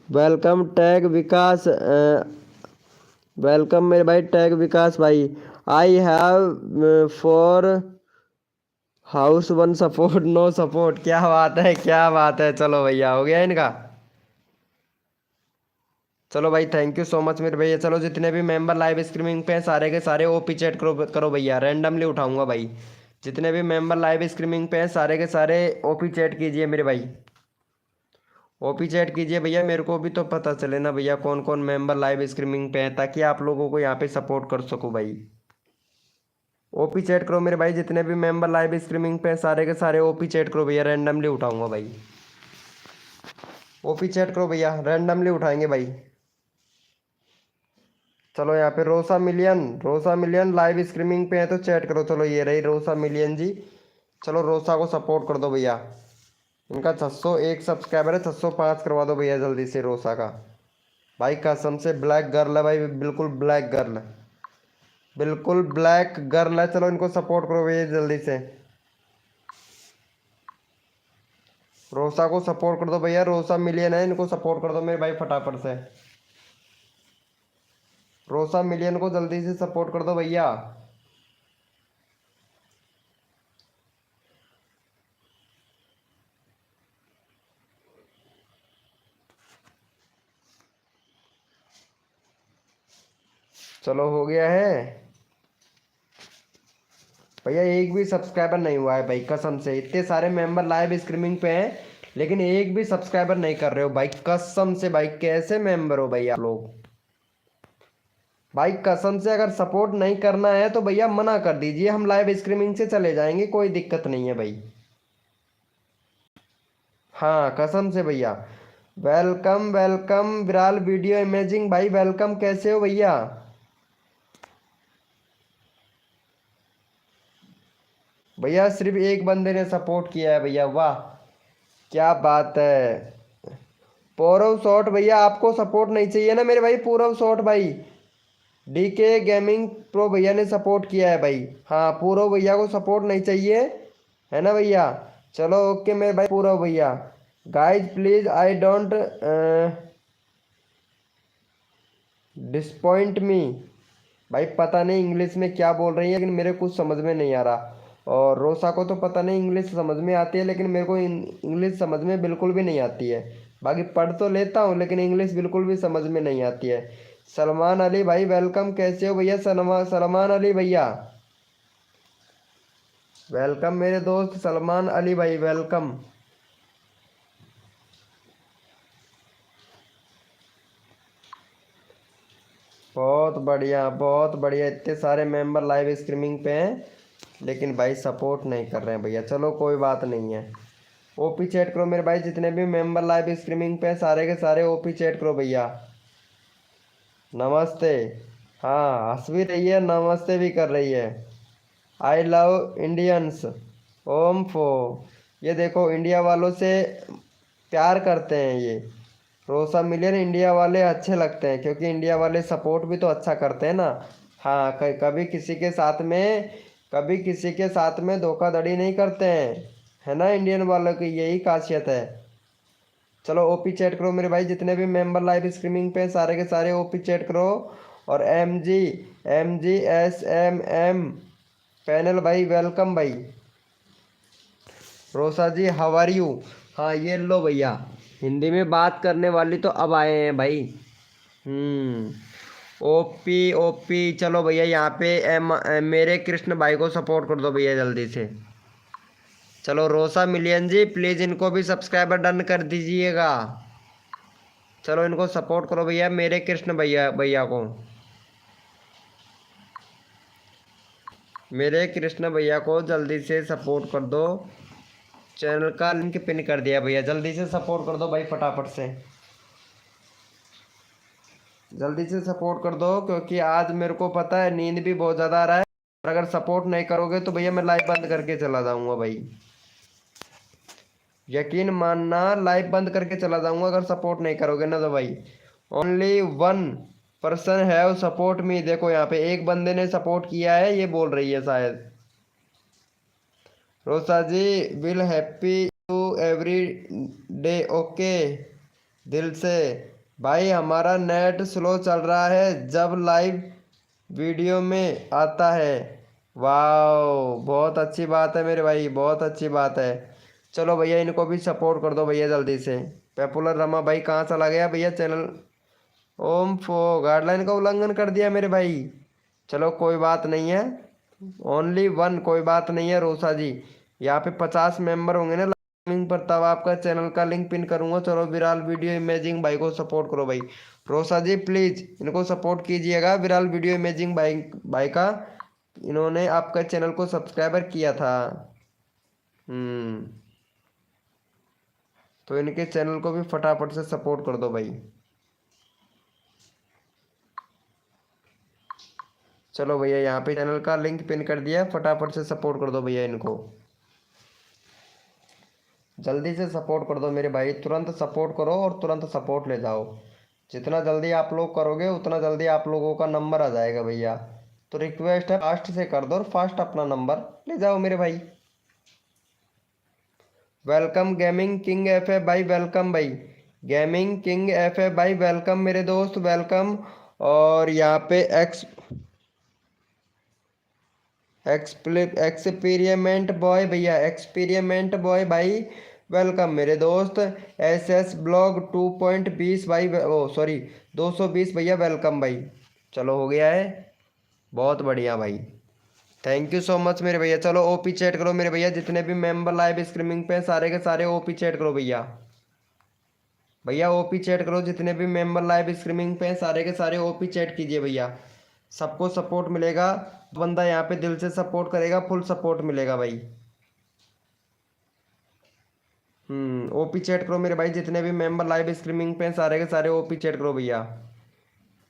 वेलकम टैग विकास, वेलकम मेरे भाई टैग विकास भाई। I have for house one support, no support. क्या बात है, क्या बात है। चलो भैया हो गया इनका। चलो भाई थैंक यू सो मच मेरे भैया। चलो जितने भी मेंबर लाइव स्ट्रीमिंग पे हैं सारे के सारे ओपी चैट करो करो भैया। रैंडमली उठाऊंगा भाई। जितने भी मेंबर लाइव स्ट्रीमिंग पे हैं सारे के सारे ओपी चैट कीजिए मेरे भाई। ओपी चैट कीजिए भैया। मेरे को भी तो पता चले ना भैया कौन कौन मेंबर लाइव स्ट्रीमिंग पे है, ताकि आप लोगों को यहाँ पे सपोर्ट कर सकूँ भाई। ओपी चैट करो मेरे भाई। जितने भी मेंबर लाइव स्ट्रीमिंग पे हैं सारे के सारे ओपी चैट करो भैया। रैंडमली उठाऊंगा भाई। ओपी चैट करो भैया, रैंडमली उठाएंगे भाई। चलो यहाँ पे रोसा Million, Rosa million live streaming पे है तो चैट करो। चलो ये रही रोसा मिलियन जी। चलो रोसा को सपोर्ट कर दो भैया। इनका 601 सब्सक्राइबर है, 605 करवा दो भैया जल्दी से रोसा का। भाई कसम से ब्लैक गर्ल है भाई, बिल्कुल ब्लैक गर्ल, बिल्कुल ब्लैक गर्ल है। चलो इनको सपोर्ट करो भैया जल्दी से। रोसा को सपोर्ट कर दो भैया। रोसा मिलियन है, इनको सपोर्ट कर दो मेरे भाई फटाफट से। रोसा मिलियन को जल्दी से सपोर्ट कर दो भैया। चलो हो गया है भैया। एक भी सब्सक्राइबर नहीं हुआ है भाई कसम से। इतने सारे मेंबर लाइव स्ट्रीमिंग पे हैं लेकिन एक भी सब्सक्राइबर नहीं कर रहे हो भाई कसम से। भाई कैसे मेंबर हो भाई आप लोग? भाई कसम से अगर सपोर्ट नहीं करना है तो भैया मना कर दीजिए, हम लाइव स्ट्रीमिंग से चले जाएंगे, कोई दिक्कत नहीं है भाई। हाँ कसम से भैया। Welcome welcome Viral video imaging भाई, वेलकम। कैसे हो भैया? भैया सिर्फ एक बंदे ने सपोर्ट किया है भैया, वाह क्या बात है। पूरव शॉट भैया आपको सपोर्ट नहीं चाहिए ना मेरे भाई? पूरव शॉट भाई, डीके गेमिंग प्रो भैया ने सपोर्ट किया है भाई। हाँ पूरव भैया को सपोर्ट नहीं चाहिए है ना भैया? चलो ओके मेरे भाई पूरव भैया। Guys please I don't disappoint me. भाई पता नहीं इंग्लिश में क्या बोल रही है लेकिन मेरे कुछ समझ में नहीं आ रहा। और रोसा को तो पता नहीं इंग्लिश समझ में आती है लेकिन मेरे को इंग्लिश समझ में बिल्कुल भी नहीं आती है। बाकी पढ़ तो लेता हूँ लेकिन इंग्लिश बिल्कुल भी समझ में नहीं आती है। सलमान अली भाई वेलकम। कैसे हो भैया? सलमान अली भैया वेलकम। मेरे दोस्त सलमान अली भाई वेलकम। बहुत बढ़िया बहुत बढ़िया। इतने सारे मेंबर लाइव स्ट्रीमिंग पे हैं लेकिन भाई सपोर्ट नहीं कर रहे हैं भैया। चलो कोई बात नहीं है। ओपी चैट करो मेरे भाई। जितने भी मेंबर लाइव स्ट्रीमिंग पे हैं सारे के सारे ओपी चैट करो भैया। नमस्ते। हाँ हंस भी रही है, नमस्ते भी कर रही है। आई लव इंडियंस ओम फो। ये देखो इंडिया वालों से प्यार करते हैं ये। रोसा मिलियन इंडिया वाले अच्छे लगते हैं क्योंकि इंडिया वाले सपोर्ट भी तो अच्छा करते हैं ना। हाँ कभी किसी के साथ में, कभी किसी के साथ में धोखाधड़ी नहीं करते हैं है ना। इंडियन वालों की यही खासियत है। चलो ओपी चैट करो मेरे भाई। जितने भी मेंबर लाइव स्ट्रीमिंग पे हैं सारे के सारे ओपी चैट करो। और MGSMM पैनल भाई वेलकम भाई। रोसा जी हाउ आर यू। हाँ ये लो भैया, हिंदी में बात करने वाली तो अब आए हैं भाई। ओपी ओपी, चलो भैया यहाँ पे मेरे कृष्ण भाई को सपोर्ट कर दो भैया जल्दी से। चलो रोसा मिलियन जी प्लीज़ इनको भी सब्सक्राइबर डन कर दीजिएगा। चलो इनको सपोर्ट करो भैया, मेरे कृष्ण भैया भैया को, मेरे कृष्ण भैया को जल्दी से सपोर्ट कर दो। चैनल का लिंक पिन कर दिया भैया, जल्दी से सपोर्ट कर दो भाई फटाफट से, जल्दी से सपोर्ट कर दो क्योंकि आज मेरे को पता है नींद भी बहुत ज़्यादा आ रहा है। और अगर सपोर्ट नहीं करोगे तो भैया मैं लाइव बंद करके चला जाऊंगा भाई, यकीन मानना लाइव बंद करके चला जाऊंगा अगर सपोर्ट नहीं करोगे ना तो भाई। Only 1 person have support me, देखो यहाँ पे एक बंदे ने सपोर्ट किया है, ये बोल रही है शायद। Rosa ji will happy to every day okay, दिल से। भाई हमारा नेट स्लो चल रहा है जब लाइव वीडियो में आता है। वाह बहुत अच्छी बात है मेरे भाई, बहुत अच्छी बात है। चलो भैया इनको भी सपोर्ट कर दो भैया जल्दी से। पॉपुलर रमा भाई कहाँ चला गया भैया चैनल। ओम फो गाइडलाइन का उल्लंघन कर दिया मेरे भाई। चलो कोई बात नहीं है, ओनली 1, कोई बात नहीं है रोसा जी। यहाँ पे 50 मेंबर होंगे ना लिंक पर तब आपका चैनल का लिंक पिन करूंगा। चलो विराल वीडियो इमेजिंग भाई को सपोर्ट करो भाई। रोसा जी प्लीज इनको सपोर्ट कीजिएगा, विराल वीडियो इमेजिंग भाई भाई का, इन्होंने आपका चैनल को सब्सक्राइबर किया था। तो इनके चैनल को भी फटाफट से सपोर्ट कर दो भाई। चलो भैया यहाँ पे चैनल का लिंक पिन कर दिया, फटाफट से सपोर्ट कर दो भैया इनको, जल्दी से सपोर्ट कर दो मेरे भाई, तुरंत सपोर्ट करो और तुरंत सपोर्ट ले जाओ। जितना जल्दी आप लोग करोगे उतना जल्दी आप लोगों का नंबर आ जाएगा भैया। तो रिक्वेस्ट है फास्ट से कर दो और फास्ट अपना नंबर ले जाओ मेरे भाई। Welcome gaming king F A भाई, वेलकम भाई। गेमिंग किंग एफ ए भाई वेलकम मेरे दोस्त, वेलकम। और यहाँ पे एक्सपेरिमेंट बॉय भैया, एक्सपेरिमेंट बॉय भाई वेलकम मेरे दोस्त। SS ब्लॉग 2.20 भाई, ओ सॉरी 220 भैया वेलकम भाई। चलो हो गया है, बहुत बढ़िया भाई, थैंक यू सो मच मेरे भैया। चलो ओपी चैट करो मेरे भैया, जितने भी मेंबर लाइव स्ट्रीमिंग पे सारे के सारे ओपी चैट करो भैया। भैया ओपी चैट करो, जितने भी मेंबर लाइव स्ट्रीमिंग पे सारे के सारे ओपी चैट कीजिए भैया, सबको सपोर्ट मिलेगा। बंदा यहाँ पे दिल से सपोर्ट करेगा फुल सपोर्ट मिलेगा भाई। ओपी चैट करो मेरे भाई, जितने भी मेंबर लाइव स्ट्रीमिंग पे सारे के सारे ओपी चैट करो भैया।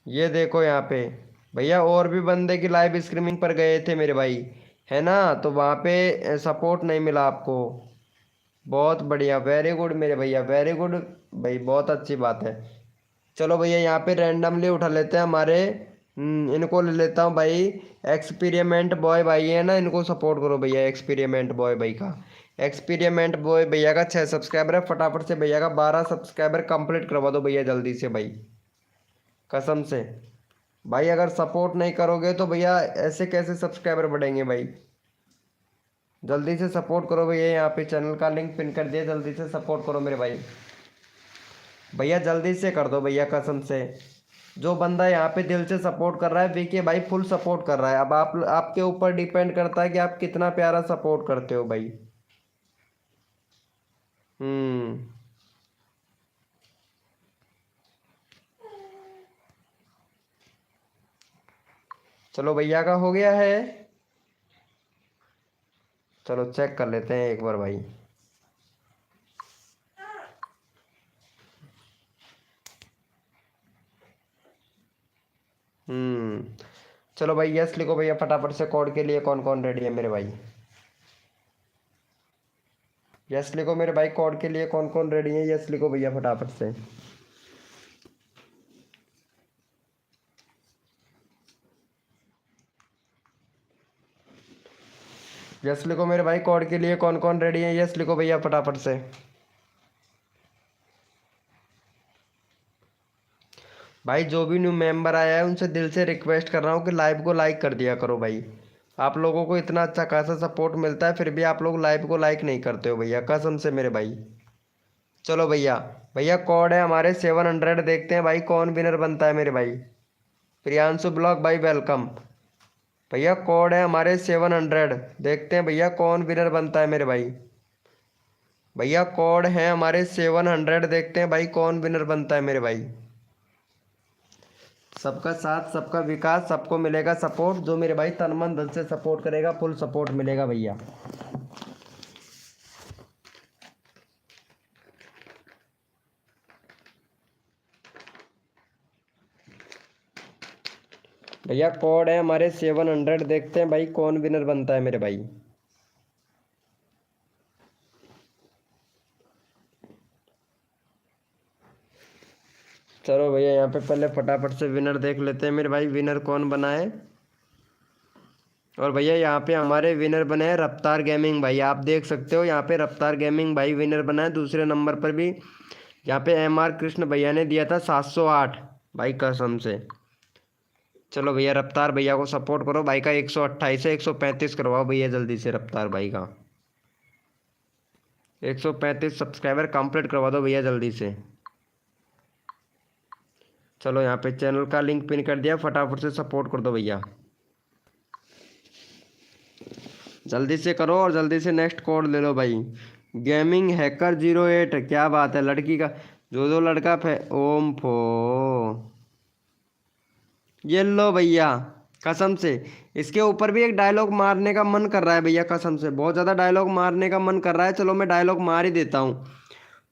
ये देखो यहाँ पे भैया और भी बंदे की लाइव स्ट्रीमिंग पर गए थे मेरे भाई, है ना, तो वहाँ पे सपोर्ट नहीं मिला आपको। बहुत बढ़िया, वेरी गुड मेरे भैया, वेरी गुड भाई, बहुत अच्छी बात है। चलो भैया यहाँ पे रैंडमली उठा लेते हैं हमारे, इनको ले लेता हूँ भाई। एक्सपेरिमेंट बॉय भाई है ना, इनको सपोर्ट करो भैया, एक्सपेरिमेंट बॉय भाई का। एक्सपेरिमेंट बॉय भैया का 6 सब्सक्राइबर है, फटाफट से भैया का 12 सब्सक्राइबर कंप्लीट करवा दो भैया जल्दी से भाई, कसम से। भाई अगर सपोर्ट नहीं करोगे तो भैया ऐसे कैसे सब्सक्राइबर बढ़ेंगे भाई। जल्दी से सपोर्ट करो भैया, यहाँ पे चैनल का लिंक पिन कर दिया, जल्दी से सपोर्ट करो मेरे भाई। भैया जल्दी से कर दो भैया, कसम से। जो बंदा यहाँ पे दिल से सपोर्ट कर रहा है देखिए भाई, फुल सपोर्ट कर रहा है। अब आप आपके ऊपर डिपेंड करता है कि आप कितना प्यारा सपोर्ट करते हो भाई। हम्म चलो भैया का हो गया है, चलो चेक कर लेते हैं एक बार भाई। चलो भाई यस लिखो भैया फटाफट से, कोड के लिए कौन कौन रेडी है मेरे भाई। यस लिखो मेरे भाई, कोड के लिए कौन कौन रेडी है, यस लिखो भैया फटाफट से। यस लिखो मेरे भाई, कोड के लिए कौन कौन रेडी है, यस लिखो भैया फटाफट से। भाई जो भी न्यू मेंबर आया है उनसे दिल से रिक्वेस्ट कर रहा हूँ कि लाइव को लाइक कर दिया करो भाई, आप लोगों को इतना अच्छा खासा सपोर्ट मिलता है, फिर भी आप लोग लाइव को लाइक नहीं करते हो भैया, कसम से मेरे भाई। चलो भैया, भैया कोड है हमारे 700, देखते हैं भाई कौन विनर बनता है मेरे भाई। प्रियांशु ब्लॉग भाई वेलकम। भैया कोड है हमारे 700, देखते हैं भैया कौन विनर बनता है मेरे भाई। भैया कोड है हमारे 700, देखते हैं भाई कौन विनर बनता है मेरे भाई। सबका साथ, सबका विकास, सबको मिलेगा सपोर्ट। जो मेरे भाई तन मन धन से सपोर्ट करेगा, फुल सपोर्ट मिलेगा भैया। भैया कोड है हमारे 700, देखते हैं भाई कौन विनर बनता है मेरे भाई। चलो भैया यहाँ पे पहले फटाफट से विनर देख लेते हैं मेरे भाई, विनर कौन बना है। और भैया यहाँ पे हमारे विनर बने हैं रफ्तार गेमिंग भाई, आप देख सकते हो यहाँ पे रफ्तार गेमिंग भाई विनर बना है। दूसरे नंबर पर भी यहाँ पे MR कृष्ण भैया ने दिया था 708 भाई, कसम से। चलो भैया रफ्तार भैया को सपोर्ट करो, भाई का 128 से 135 करवाओ भैया जल्दी से, रफ्तार भाई का 135 सब्सक्राइबर कंप्लीट करवा दो भैया जल्दी से। चलो यहाँ पे चैनल का लिंक पिन कर दिया, फटाफट से सपोर्ट कर दो भैया, जल्दी से करो और जल्दी से नेक्स्ट कोड ले लो भाई। गेमिंग हैकर 08, क्या बात है लड़की का, जो लड़का ओम फो, ये लो भैया कसम से। इसके ऊपर भी एक डायलॉग मारने का मन कर रहा है भैया, कसम से बहुत ज़्यादा डायलॉग मारने का मन कर रहा है। चलो मैं डायलॉग मार ही देता हूँ।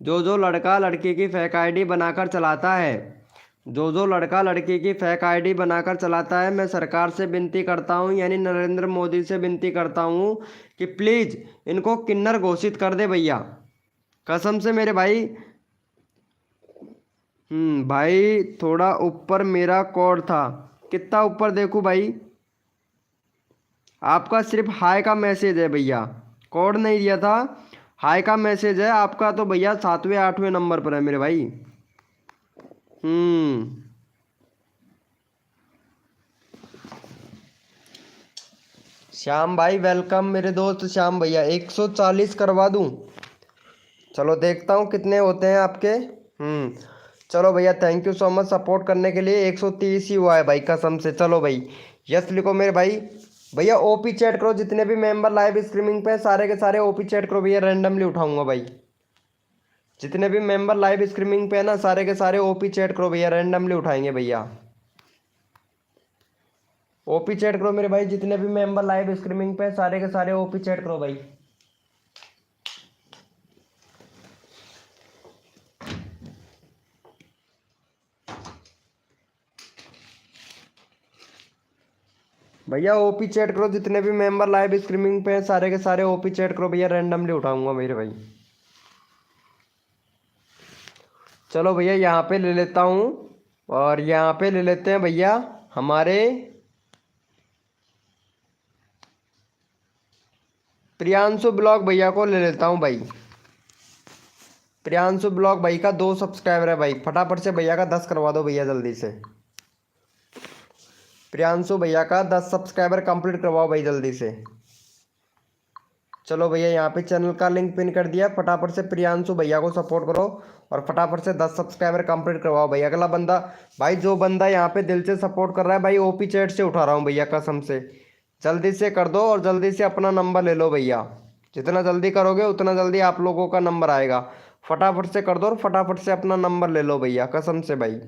जो लड़का लड़की की फेक आईडी बनाकर चलाता है, जो लड़का लड़की की फेक आईडी बनाकर चलाता है, मैं सरकार से विनती करता हूँ, यानी नरेंद्र मोदी से विनती करता हूँ कि प्लीज़ इनको किन्नर घोषित कर दे भैया, कसम से मेरे भाई। भाई थोड़ा ऊपर मेरा कोड था, कितना ऊपर देखूँ भाई। आपका सिर्फ हाय का मैसेज है भैया, कोड नहीं दिया था, हाय का मैसेज है आपका तो भैया 7वें 8वें नंबर पर है मेरे भाई। श्याम भाई वेलकम मेरे दोस्त श्याम भैया, 140 करवा दूं। चलो देखता हूँ कितने होते हैं आपके। चलो भैया thank you so much support करने के लिए। 130 ही हुआ है भाई कसम से। चलो भाई यस लिखो मेरे भाई। भैया ओपी चैट करो, जितने भी मेंबर लाइव स्ट्रीमिंग पे सारे के सारे ओपी चैट करो भैया, रैंडमली उठाऊंगा भाई। जितने भी मेंबर लाइव स्ट्रीमिंग पे है ना, सारे के सारे ओपी चैट करो भैया, रैंडमली उठाएंगे भैया। ओपी चैट करो मेरे भाई, जितने भी मेंबर लाइव स्ट्रीमिंग पे सारे के सारे ओपी चैट करो भाई। भैया ओपी चैट करो, जितने भी मेंबर लाइव स्ट्रीमिंग पे हैं सारे के सारे ओपी चैट करो भैया, रैंडमली उठाऊंगा मेरे भाई। चलो भैया यहाँ पे ले लेता हूँ, और यहाँ पे ले लेते हैं भैया हमारे प्रियांशु ब्लॉग भैया को ले लेता हूँ भाई। प्रियांशु ब्लॉग भाई का 2 सब्सक्राइबर है भाई, फटाफट से भैया का 10 करवा दो भैया जल्दी से। प्रियांशु भैया का 10 सब्सक्राइबर कंप्लीट करवाओ भाई जल्दी से। चलो भैया यहाँ पे चैनल का लिंक पिन कर दिया, फटाफट से प्रियांशु भैया को सपोर्ट करो और फटाफट से 10 सब्सक्राइबर कंप्लीट करवाओ भाई। अगला बंदा भाई, जो बंदा यहाँ पे दिल से सपोर्ट कर रहा है भाई, ओपी चैट से उठा रहा हूँ भैया कसम से, जल्दी से कर दो और जल्दी से अपना नंबर ले लो भैया। जितना जल्दी करोगे उतना जल्दी आप लोगों का नंबर आएगा। फटाफट से कर दो और फटाफट से अपना नंबर ले लो भैया कसम से भाई।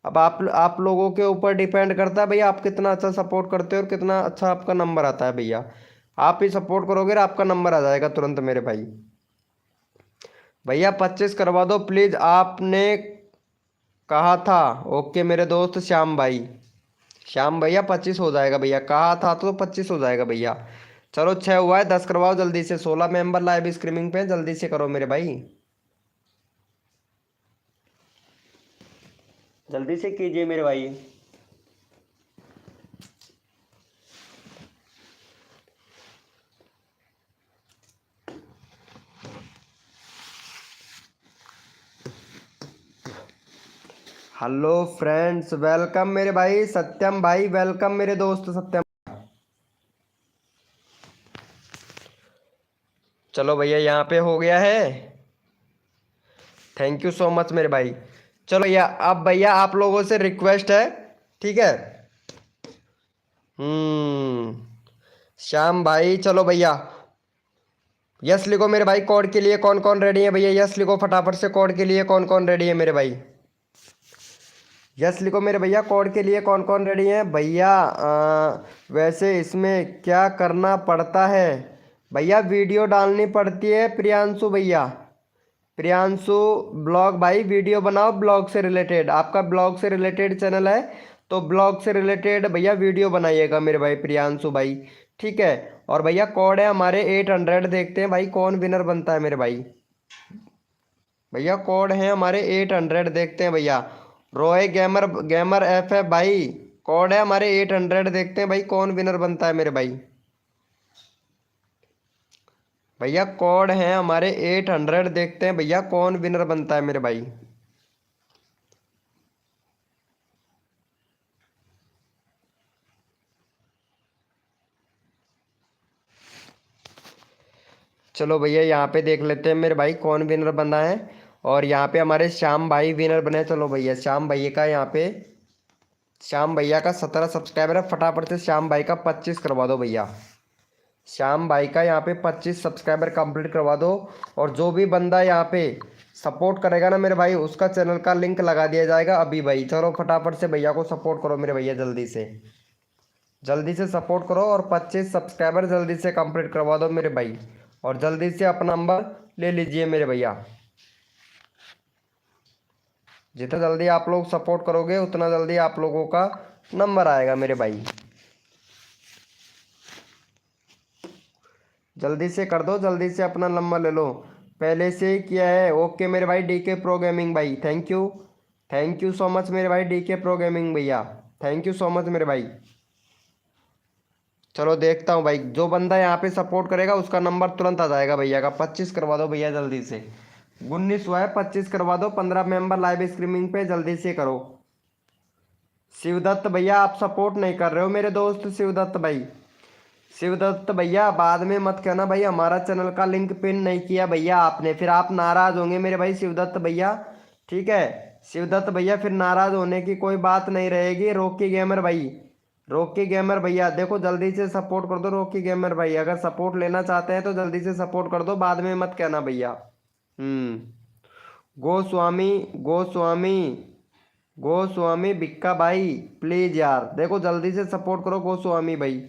अब आप लोगों के ऊपर डिपेंड करता है भैया, आप कितना अच्छा सपोर्ट करते हो और कितना अच्छा आपका नंबर आता है भैया। आप ही सपोर्ट करोगे और आपका नंबर आ जाएगा तुरंत मेरे भाई। भैया 25 करवा दो प्लीज़, आपने कहा था। ओके मेरे दोस्त श्याम भाई, श्याम भैया 25 हो जाएगा भैया, कहा था तो 25 हो जाएगा भैया। चलो 6 हुआ है, 10 करवाओ जल्दी से। 16 मेंबर लाइव स्ट्रीमिंग पे, जल्दी से करो मेरे भाई, जल्दी से कीजिए मेरे भाई। हेलो फ्रेंड्स वेलकम मेरे भाई, सत्यम भाई वेलकम मेरे दोस्त सत्यम। चलो भैया यहाँ पे हो गया है। थैंक यू सो मच मेरे भाई। चलो भैया, अब भैया आप लोगों से रिक्वेस्ट है, ठीक है। श्याम भाई, चलो भैया यस लिखो मेरे भाई। कोड के लिए कौन कौन रेडी है भैया? यस लिखो फटाफट से। कोड के लिए कौन कौन रेडी है मेरे भाई? यस लिखो मेरे भैया। कोड के लिए कौन कौन रेडी है भैया? वैसे इसमें क्या करना पड़ता है भैया? वीडियो डालनी पड़ती है प्रियांशु भैया। प्रियांशु ब्लॉग भाई, वीडियो बनाओ ब्लॉग से रिलेटेड। आपका ब्लॉग से रिलेटेड चैनल है तो ब्लॉग से रिलेटेड भैया वीडियो बनाइएगा मेरे भाई प्रियांशु भाई, ठीक है। और भैया कोड है हमारे 800। देखते हैं भाई कौन विनर बनता है मेरे भाई। भैया कोड है हमारे 800, देखते हैं भैया। रॉय गेमर गेमर FF भाई, कोड है हमारे 800। देखते हैं भाई कौन विनर बनता है मेरे भाई। भैया कोड है हमारे 800। देखते हैं भैया कौन विनर बनता है मेरे भाई। चलो भैया यहाँ पे देख लेते हैं मेरे भाई कौन विनर बना है। और यहाँ पे हमारे श्याम भाई विनर बने। चलो भैया श्याम भैया का यहाँ पे, श्याम भैया का 17 सब्सक्राइबर है। फटाफट से श्याम भाई का 25 करवा दो भैया। श्याम भाई का यहाँ पे 25 सब्सक्राइबर कंप्लीट करवा दो। और जो भी बंदा यहाँ पे सपोर्ट करेगा ना मेरे भाई, उसका चैनल का लिंक लगा दिया जाएगा अभी भाई। चलो फटाफट से भैया को सपोर्ट करो मेरे भैया, जल्दी से सपोर्ट करो। और 25 सब्सक्राइबर जल्दी से कंप्लीट करवा दो मेरे भाई। और जल्दी से अपना नंबर ले लीजिए मेरे भैया। जितना जल्दी आप लोग सपोर्ट करोगे उतना जल्दी आप लोगों का नंबर आएगा मेरे भाई। जल्दी से कर दो, जल्दी से अपना नंबर ले लो। पहले से ही किया है। ओके मेरे भाई DK प्रो गेमिंग भाई, थैंक यू सो मच मेरे भाई DK प्रो गेमिंग भैया, थैंक यू सो मच मेरे भाई। चलो देखता हूँ भाई, जो बंदा यहाँ पे सपोर्ट करेगा उसका नंबर तुरंत आ जाएगा भैया का। 25 करवा दो भैया जल्दी से। 19 हुआ है, 25 करवा दो। 15 मेंबर लाइव स्ट्रीमिंग पे जल्दी से करो। शिवदत्त भैया आप सपोर्ट नहीं कर रहे हो मेरे दोस्त शिवदत्त भाई। शिवदत्त भैया बाद में मत कहना भाई हमारा चैनल का लिंक पिन नहीं किया भैया आपने, फिर आप नाराज होंगे मेरे भाई शिवदत्त भैया, ठीक है। शिवदत्त भैया फिर नाराज होने की कोई बात नहीं रहेगी। रॉकी गेमर भाई, रॉकी गेमर भैया देखो जल्दी से सपोर्ट कर दो। रॉकी गेमर भाई अगर सपोर्ट लेना चाहते हैं तो जल्दी से सपोर्ट कर दो, बाद में मत कहना भैया। गोस्वामी गोस्वामी गोस्वामी भिक्का भाई प्लीज यार देखो जल्दी से सपोर्ट करो गोस्वामी भाई।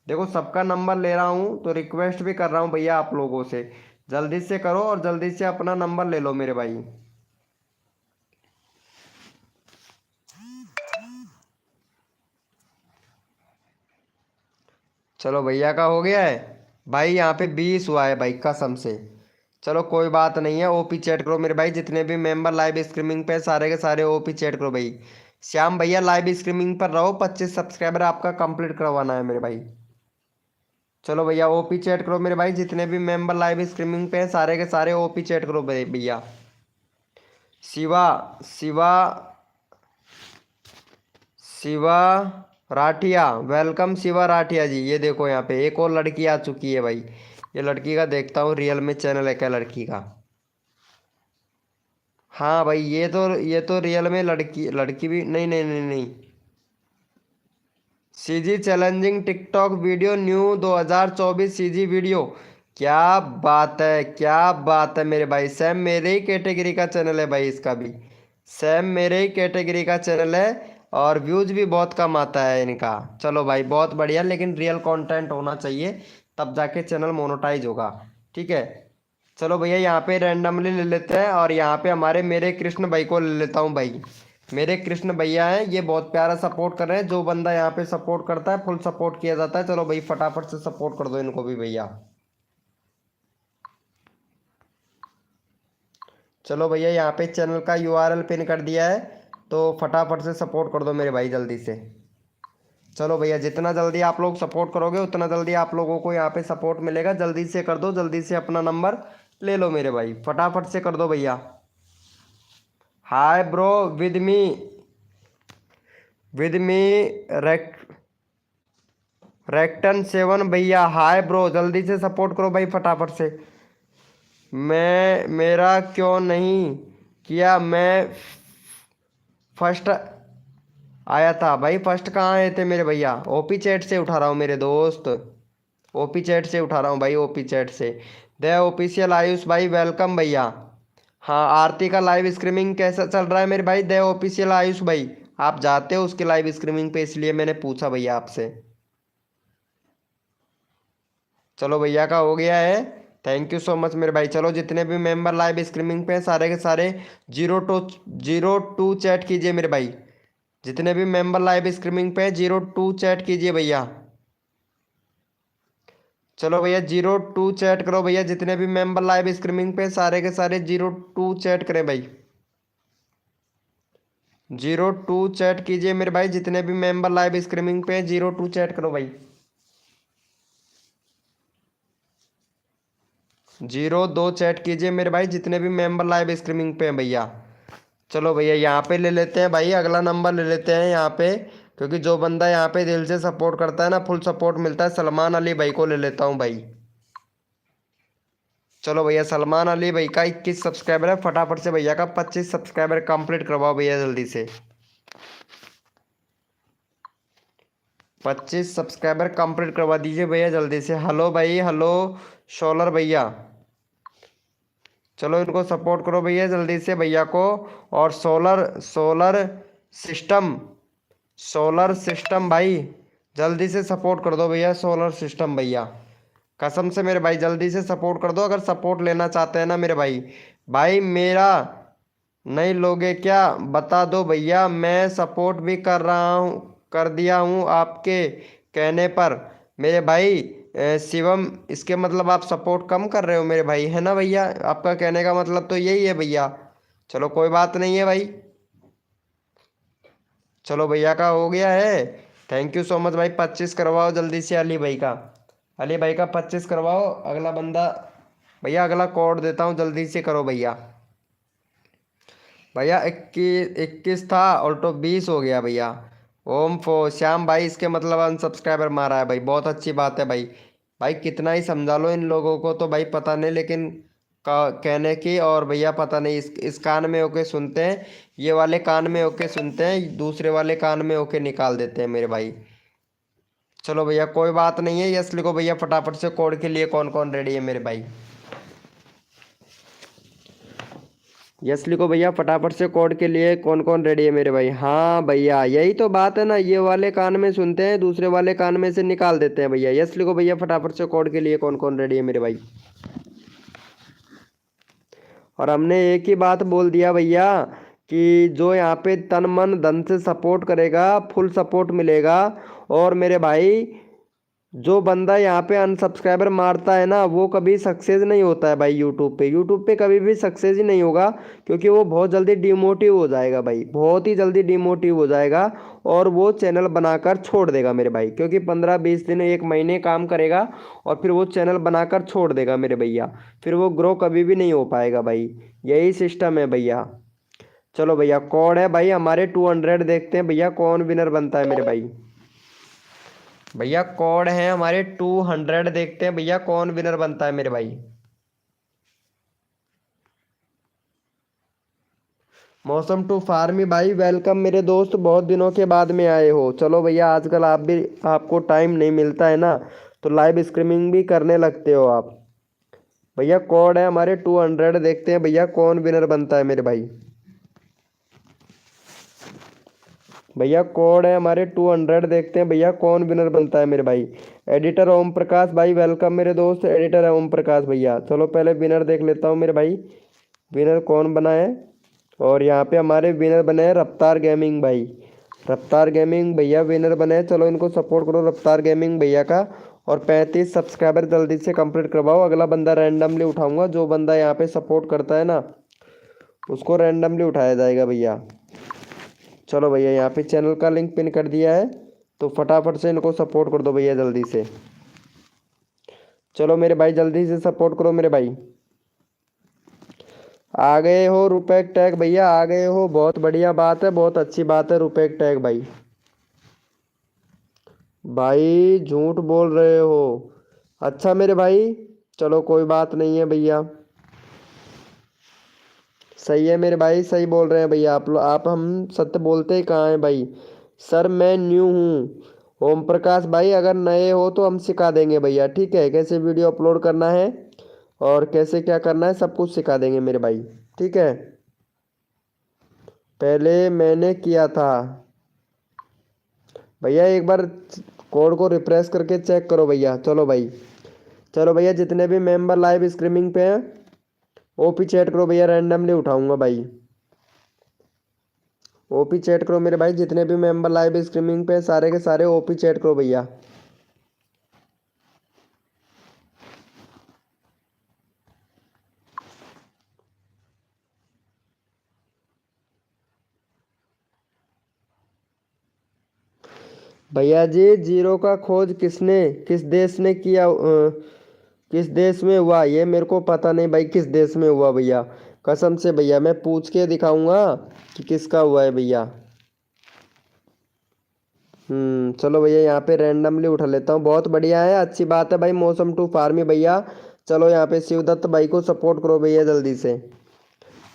देखो सबका नंबर ले रहा हूँ तो रिक्वेस्ट भी कर रहा हूँ भैया आप लोगों से, जल्दी से करो और जल्दी से अपना नंबर ले लो मेरे भाई। चलो भैया का हो गया है भाई। यहाँ पे 20 हुआ है भाई कसम से। चलो कोई बात नहीं है। OP चैट करो मेरे भाई, जितने भी मेंबर लाइव स्ट्रीमिंग पे सारे के सारे OP चैट करो भाई। श्याम भैया लाइव स्ट्रीमिंग पर रहो, 25 सब्सक्राइबर आपका कंप्लीट करवाना है मेरे भाई। चलो भैया OP चैट करो मेरे भाई, जितने भी मेंबर लाइव स्ट्रीमिंग पे हैं सारे के सारे OP चैट करो भैया। शिवा शिवा शिवा राठिया, वेलकम शिवा राठिया जी। ये देखो यहाँ पे एक और लड़की आ चुकी है भाई। ये लड़की का देखता हूँ रियल में चैनल है क्या लड़की का। हाँ भाई ये तो रियल में लड़की लड़की भी नहीं नहीं नहीं नहीं। CG challenging TikTok video new 2024 CG video. क्या बात है, क्या बात है मेरे भाई। सेम मेरे ही कैटेगरी का चैनल है भाई, इसका भी सेम मेरे ही कैटेगरी का चैनल है। और व्यूज भी बहुत कम आता है इनका। चलो भाई बहुत बढ़िया, लेकिन रियल कंटेंट होना चाहिए तब जाके चैनल मोनेटाइज होगा, ठीक है। चलो भैया यहाँ पे रैंडमली ले लेते हैं। और यहाँ पे हमारे मेरे कृष्ण भाई को ले लेता हूँ भाई। मेरे कृष्ण भैया हैं, ये बहुत प्यारा सपोर्ट कर रहे हैं। जो बंदा यहाँ पे सपोर्ट करता है फुल सपोर्ट किया जाता है। चलो भाई फटाफट से सपोर्ट कर दो इनको भी भैया। चलो भैया यहाँ पे चैनल का URL पिन कर दिया है, तो फटाफट से सपोर्ट कर दो मेरे भाई जल्दी से। चलो भैया जितना जल्दी आप लोग सपोर्ट करोगे उतना जल्दी आप लोगों को यहाँ पे सपोर्ट मिलेगा। जल्दी से कर दो, जल्दी से अपना नंबर ले लो मेरे भाई, फटाफट से कर दो भैया। हाय ब्रो विद मी रेक रेक्टन 7 भैया हाय ब्रो, जल्दी से सपोर्ट करो भाई फटाफट से। मेरा क्यों नहीं किया, मैं फर्स्ट आया था भाई। फर्स्ट कहाँ आए थे मेरे भैया? ओपी चैट से उठा रहा हूँ मेरे दोस्त, ओपी चैट से उठा रहा हूँ भाई, ओपी चैट से। द ऑफिशियल आयुष भाई वेलकम भैया। हाँ आरती का लाइव स्ट्रीमिंग कैसा चल रहा है मेरे भाई? द ऑफिशियल आयुष भाई, आप जाते हो उसके लाइव स्ट्रीमिंग पे, इसलिए मैंने पूछा भैया आपसे। चलो भैया का हो गया है, थैंक यू सो मच मेरे भाई। चलो जितने भी मेंबर लाइव स्ट्रीमिंग पे हैं सारे के सारे जीरो टू चैट कीजिए मेरे भाई। जितने भी मेंबर लाइव स्ट्रीमिंग पे हैं 02 चैट कीजिए भैया। चलो भैया 02 चैट करो भैया, जितने भी मेंबर लाइव स्ट्रीमिंग पे हैं सारे के सारे 02 चैट करें भाई। 02 चैट कीजिए मेरे भाई, जितने भी मेंबर लाइव स्ट्रीमिंग पे हैं 02 चैट करो भाई। 02 चैट कीजिए मेरे भाई, जितने भी मेंबर लाइव स्ट्रीमिंग पे हैं भैया। चलो भैया यहाँ पे ले लेते हैं भाई, अगला नंबर ले लेते हैं यहाँ पे, क्योंकि जो बंदा यहाँ पे दिल से सपोर्ट करता है ना, फुल सपोर्ट मिलता है। सलमान अली भाई को ले लेता हूँ भाई। चलो भैया सलमान अली भाई का 21 सब्सक्राइबर है, फटाफट से भैया का 25 सब्सक्राइबर कंप्लीट करवाओ भैया जल्दी से। 25 सब्सक्राइबर कंप्लीट करवा दीजिए भैया जल्दी से। हेलो भाई, हेलो सोलर भैया, चलो इनको सपोर्ट करो भैया जल्दी से भैया को। और solar solar system, solar system भाई जल्दी से सपोर्ट कर दो भैया, सोलर सिस्टम भैया कसम से मेरे भाई जल्दी से सपोर्ट कर दो, अगर सपोर्ट लेना चाहते हैं ना मेरे भाई। भाई मेरा नहीं लोगे क्या, बता दो भैया, मैं सपोर्ट भी कर रहा हूँ, कर दिया हूँ आपके कहने पर मेरे भाई। शिवम, इसके मतलब आप सपोर्ट कम कर रहे हो मेरे भाई, है ना भैया? आपका कहने का मतलब तो यही है भैया। चलो कोई बात नहीं है भाई। चलो भैया का हो गया है, थैंक यू सो मच भाई। 25 करवाओ जल्दी से अली भाई का, अली भाई का 25 करवाओ। अगला बंदा भैया, अगला कोड देता हूँ, जल्दी से करो भैया। भैया 21 था और तो 20 हो गया भैया। ओम फो श्याम भाई, इसके मतलब अनसब्सक्राइबर मारा है भाई, बहुत अच्छी बात है भाई। भाई कितना ही समझा लो इन लोगों को तो भाई पता नहीं, लेकिन कहने की और भैया पता नहीं, इस कान में होके सुनते हैं, ये वाले कान में होके सुनते हैं, दूसरे वाले कान में होके निकाल देते हैं मेरे भाई। चलो भैया कोई बात नहीं है, यस लिखो भैया फटाफट से। कोड के लिए कौन कौन रेडी है मेरे भाई? यस लिखो भैया फटाफट से, कोड के लिए कौन कौन रेडी है मेरे भाई? हाँ भैया यही तो बात है ना, ये वाले कान में सुनते हैं, दूसरे वाले कान में से निकाल देते हैं भैया। यस लिखो भैया फटाफट से, कोड के लिए कौन कौन रेडी है मेरे भाई? और हमने एक ही बात बोल दिया भैया कि जो यहाँ पे तन मन धन से सपोर्ट करेगा फुल सपोर्ट मिलेगा। और मेरे भाई जो बंदा यहाँ पे अनसब्सक्राइबर मारता है ना, वो कभी सक्सेस नहीं होता है भाई। यूट्यूब पे कभी भी सक्सेस ही नहीं होगा, क्योंकि वो बहुत जल्दी डिमोटिव हो जाएगा भाई, बहुत ही जल्दी डिमोटिव हो जाएगा। और वो चैनल बनाकर छोड़ देगा मेरे भाई, क्योंकि 15-20 दिन 1 महीने काम करेगा और फिर वो चैनल बनाकर छोड़ देगा मेरे भैया, फिर वो ग्रो कभी भी नहीं हो पाएगा भाई। यही सिस्टम है भैया। चलो भैया कौन है भाई हमारे 200, देखते हैं भैया कौन विनर बनता है मेरे भाई। भैया कौन है हमारे 200, देखते हैं भैया कौन विनर बनता है मेरे भाई। मौसम टू फार्मी भाई वेलकम मेरे दोस्त, बहुत दिनों के बाद में आए हो। चलो भैया आजकल आप भी, आपको टाइम नहीं मिलता है ना, तो लाइव स्ट्रीमिंग भी करने लगते हो आप। भैया कौन है हमारे 200, देखते हैं भैया कौन विनर बनता है मेरे भाई। भैया कौन है हमारे 200, देखते हैं भैया कौन विनर बनता है मेरे भाई। एडिटर ओम प्रकाश भाई वेलकम मेरे दोस्त, एडिटर है ओम प्रकाश भैया। चलो पहले विनर देख लेता हूँ मेरे भाई, विनर कौन बना है। और यहाँ पे हमारे विनर बने हैं रफ्तार गेमिंग भाई, रफ्तार गेमिंग भैया विनर बने हैं। चलो इनको सपोर्ट करो रफ्तार गेमिंग भैया का। और 35 सब्सक्राइबर जल्दी से कंप्लीट करवाओ। अगला बंदा रैंडमली उठाऊंगा, जो बंदा यहाँ पे सपोर्ट करता है ना उसको रैंडमली उठाया जाएगा भैया। चलो भैया यहाँ पे चैनल का लिंक पिन कर दिया है, तो फटाफट से इनको सपोर्ट कर दो भैया जल्दी से। चलो मेरे भाई जल्दी से सपोर्ट करो मेरे भाई। आ गए हो रुपए टैग भैया, आ गए हो, बहुत बढ़िया बात है, बहुत अच्छी बात है रुपए टैग भाई। भाई झूठ बोल रहे हो। अच्छा मेरे भाई, चलो कोई बात नहीं है भैया। सही है मेरे भाई, सही बोल रहे हैं भैया आप हम सत्य बोलते ही कहाँ हैं भाई। सर मैं न्यू हूँ। ओम प्रकाश भाई अगर नए हो तो हम सिखा देंगे भैया, ठीक है, कैसे वीडियो अपलोड करना है और कैसे क्या करना है सब कुछ सिखा देंगे मेरे भाई, ठीक है। पहले मैंने किया था भैया, एक बार कोड को रिफ्रेश करके चेक करो भैया। चलो भाई, चलो भैया जितने भी मेंबर लाइव स्ट्रीमिंग पे हैं ओपी चैट करो भैया, रैंडमली उठाऊंगा भाई। ओपी चैट करो मेरे भाई, जितने भी मेंबर लाइव स्ट्रीमिंग पे हैं, सारे के सारे ओपी चैट करो भैया। भैया जी जीरो का खोज किसने किस देश ने किया, किस देश में हुआ ये मेरे को पता नहीं भाई, किस देश में हुआ भैया, कसम से भैया मैं पूछ के दिखाऊंगा कि किसका हुआ है भैया। चलो भैया यहाँ पे रैंडमली उठा लेता हूँ, बहुत बढ़िया है, अच्छी बात है भाई। मौसम टू फार्मी भैया, चलो यहाँ पे शिवदत्त भाई को सपोर्ट करो भैया जल्दी से।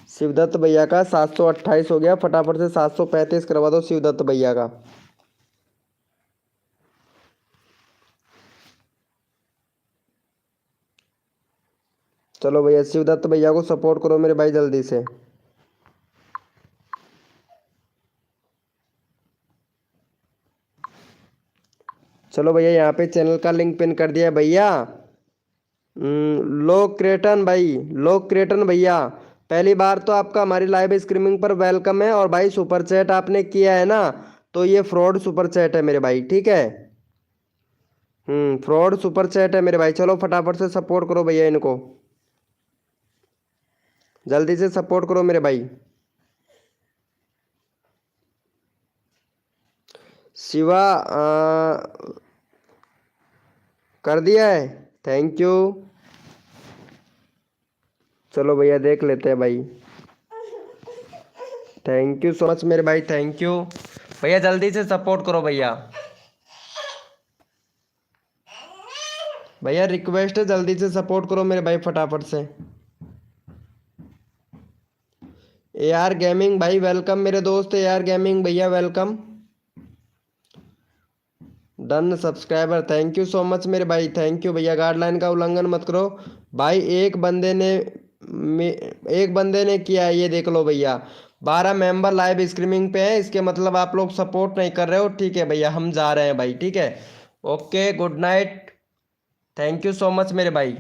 शिवदत्त भैया का 728 हो गया, फटाफट से 735 करवा दो शिवदत्त भैया का। चलो भैया शिवदत्त भैया को सपोर्ट करो मेरे भाई जल्दी से। चलो भैया यहाँ पे चैनल का लिंक पिन कर दिया है भैया। लोक क्रेटन भाई, लोक क्रेटन भैया, पहली बार तो आपका हमारी लाइव स्ट्रीमिंग पर वेलकम है। और भाई सुपर चैट आपने किया है ना, तो ये फ्रॉड सुपर चैट है मेरे भाई, ठीक है। फ्रॉड सुपर चैट है मेरे भाई। चलो फटाफट से सपोर्ट करो भैया इनको, जल्दी से सपोर्ट करो मेरे भाई। शिवा कर दिया है, थैंक यू। चलो भैया देख लेते हैं भाई, थैंक यू सो मच मेरे भाई, थैंक यू भैया। जल्दी से सपोर्ट करो भैया, भैया रिक्वेस्ट है जल्दी से सपोर्ट करो मेरे भाई फटाफट से। ए आर गेमिंग भाई वेलकम मेरे दोस्त, ए आर गेमिंग भैया welcome. Done subscriber, thank you so much मेरे भाई, थैंक यू भैया। गाइडलाइन का उल्लंघन मत करो भाई। एक बंदे ने किया है, ये देख लो भैया। 12 मेंबर लाइव स्ट्रीमिंग पे हैं, इसके मतलब आप लोग सपोर्ट नहीं कर रहे हो, ठीक है भैया हम जा रहे हैं भाई, ठीक है। Okay good night, thank you so much मेरे भाई।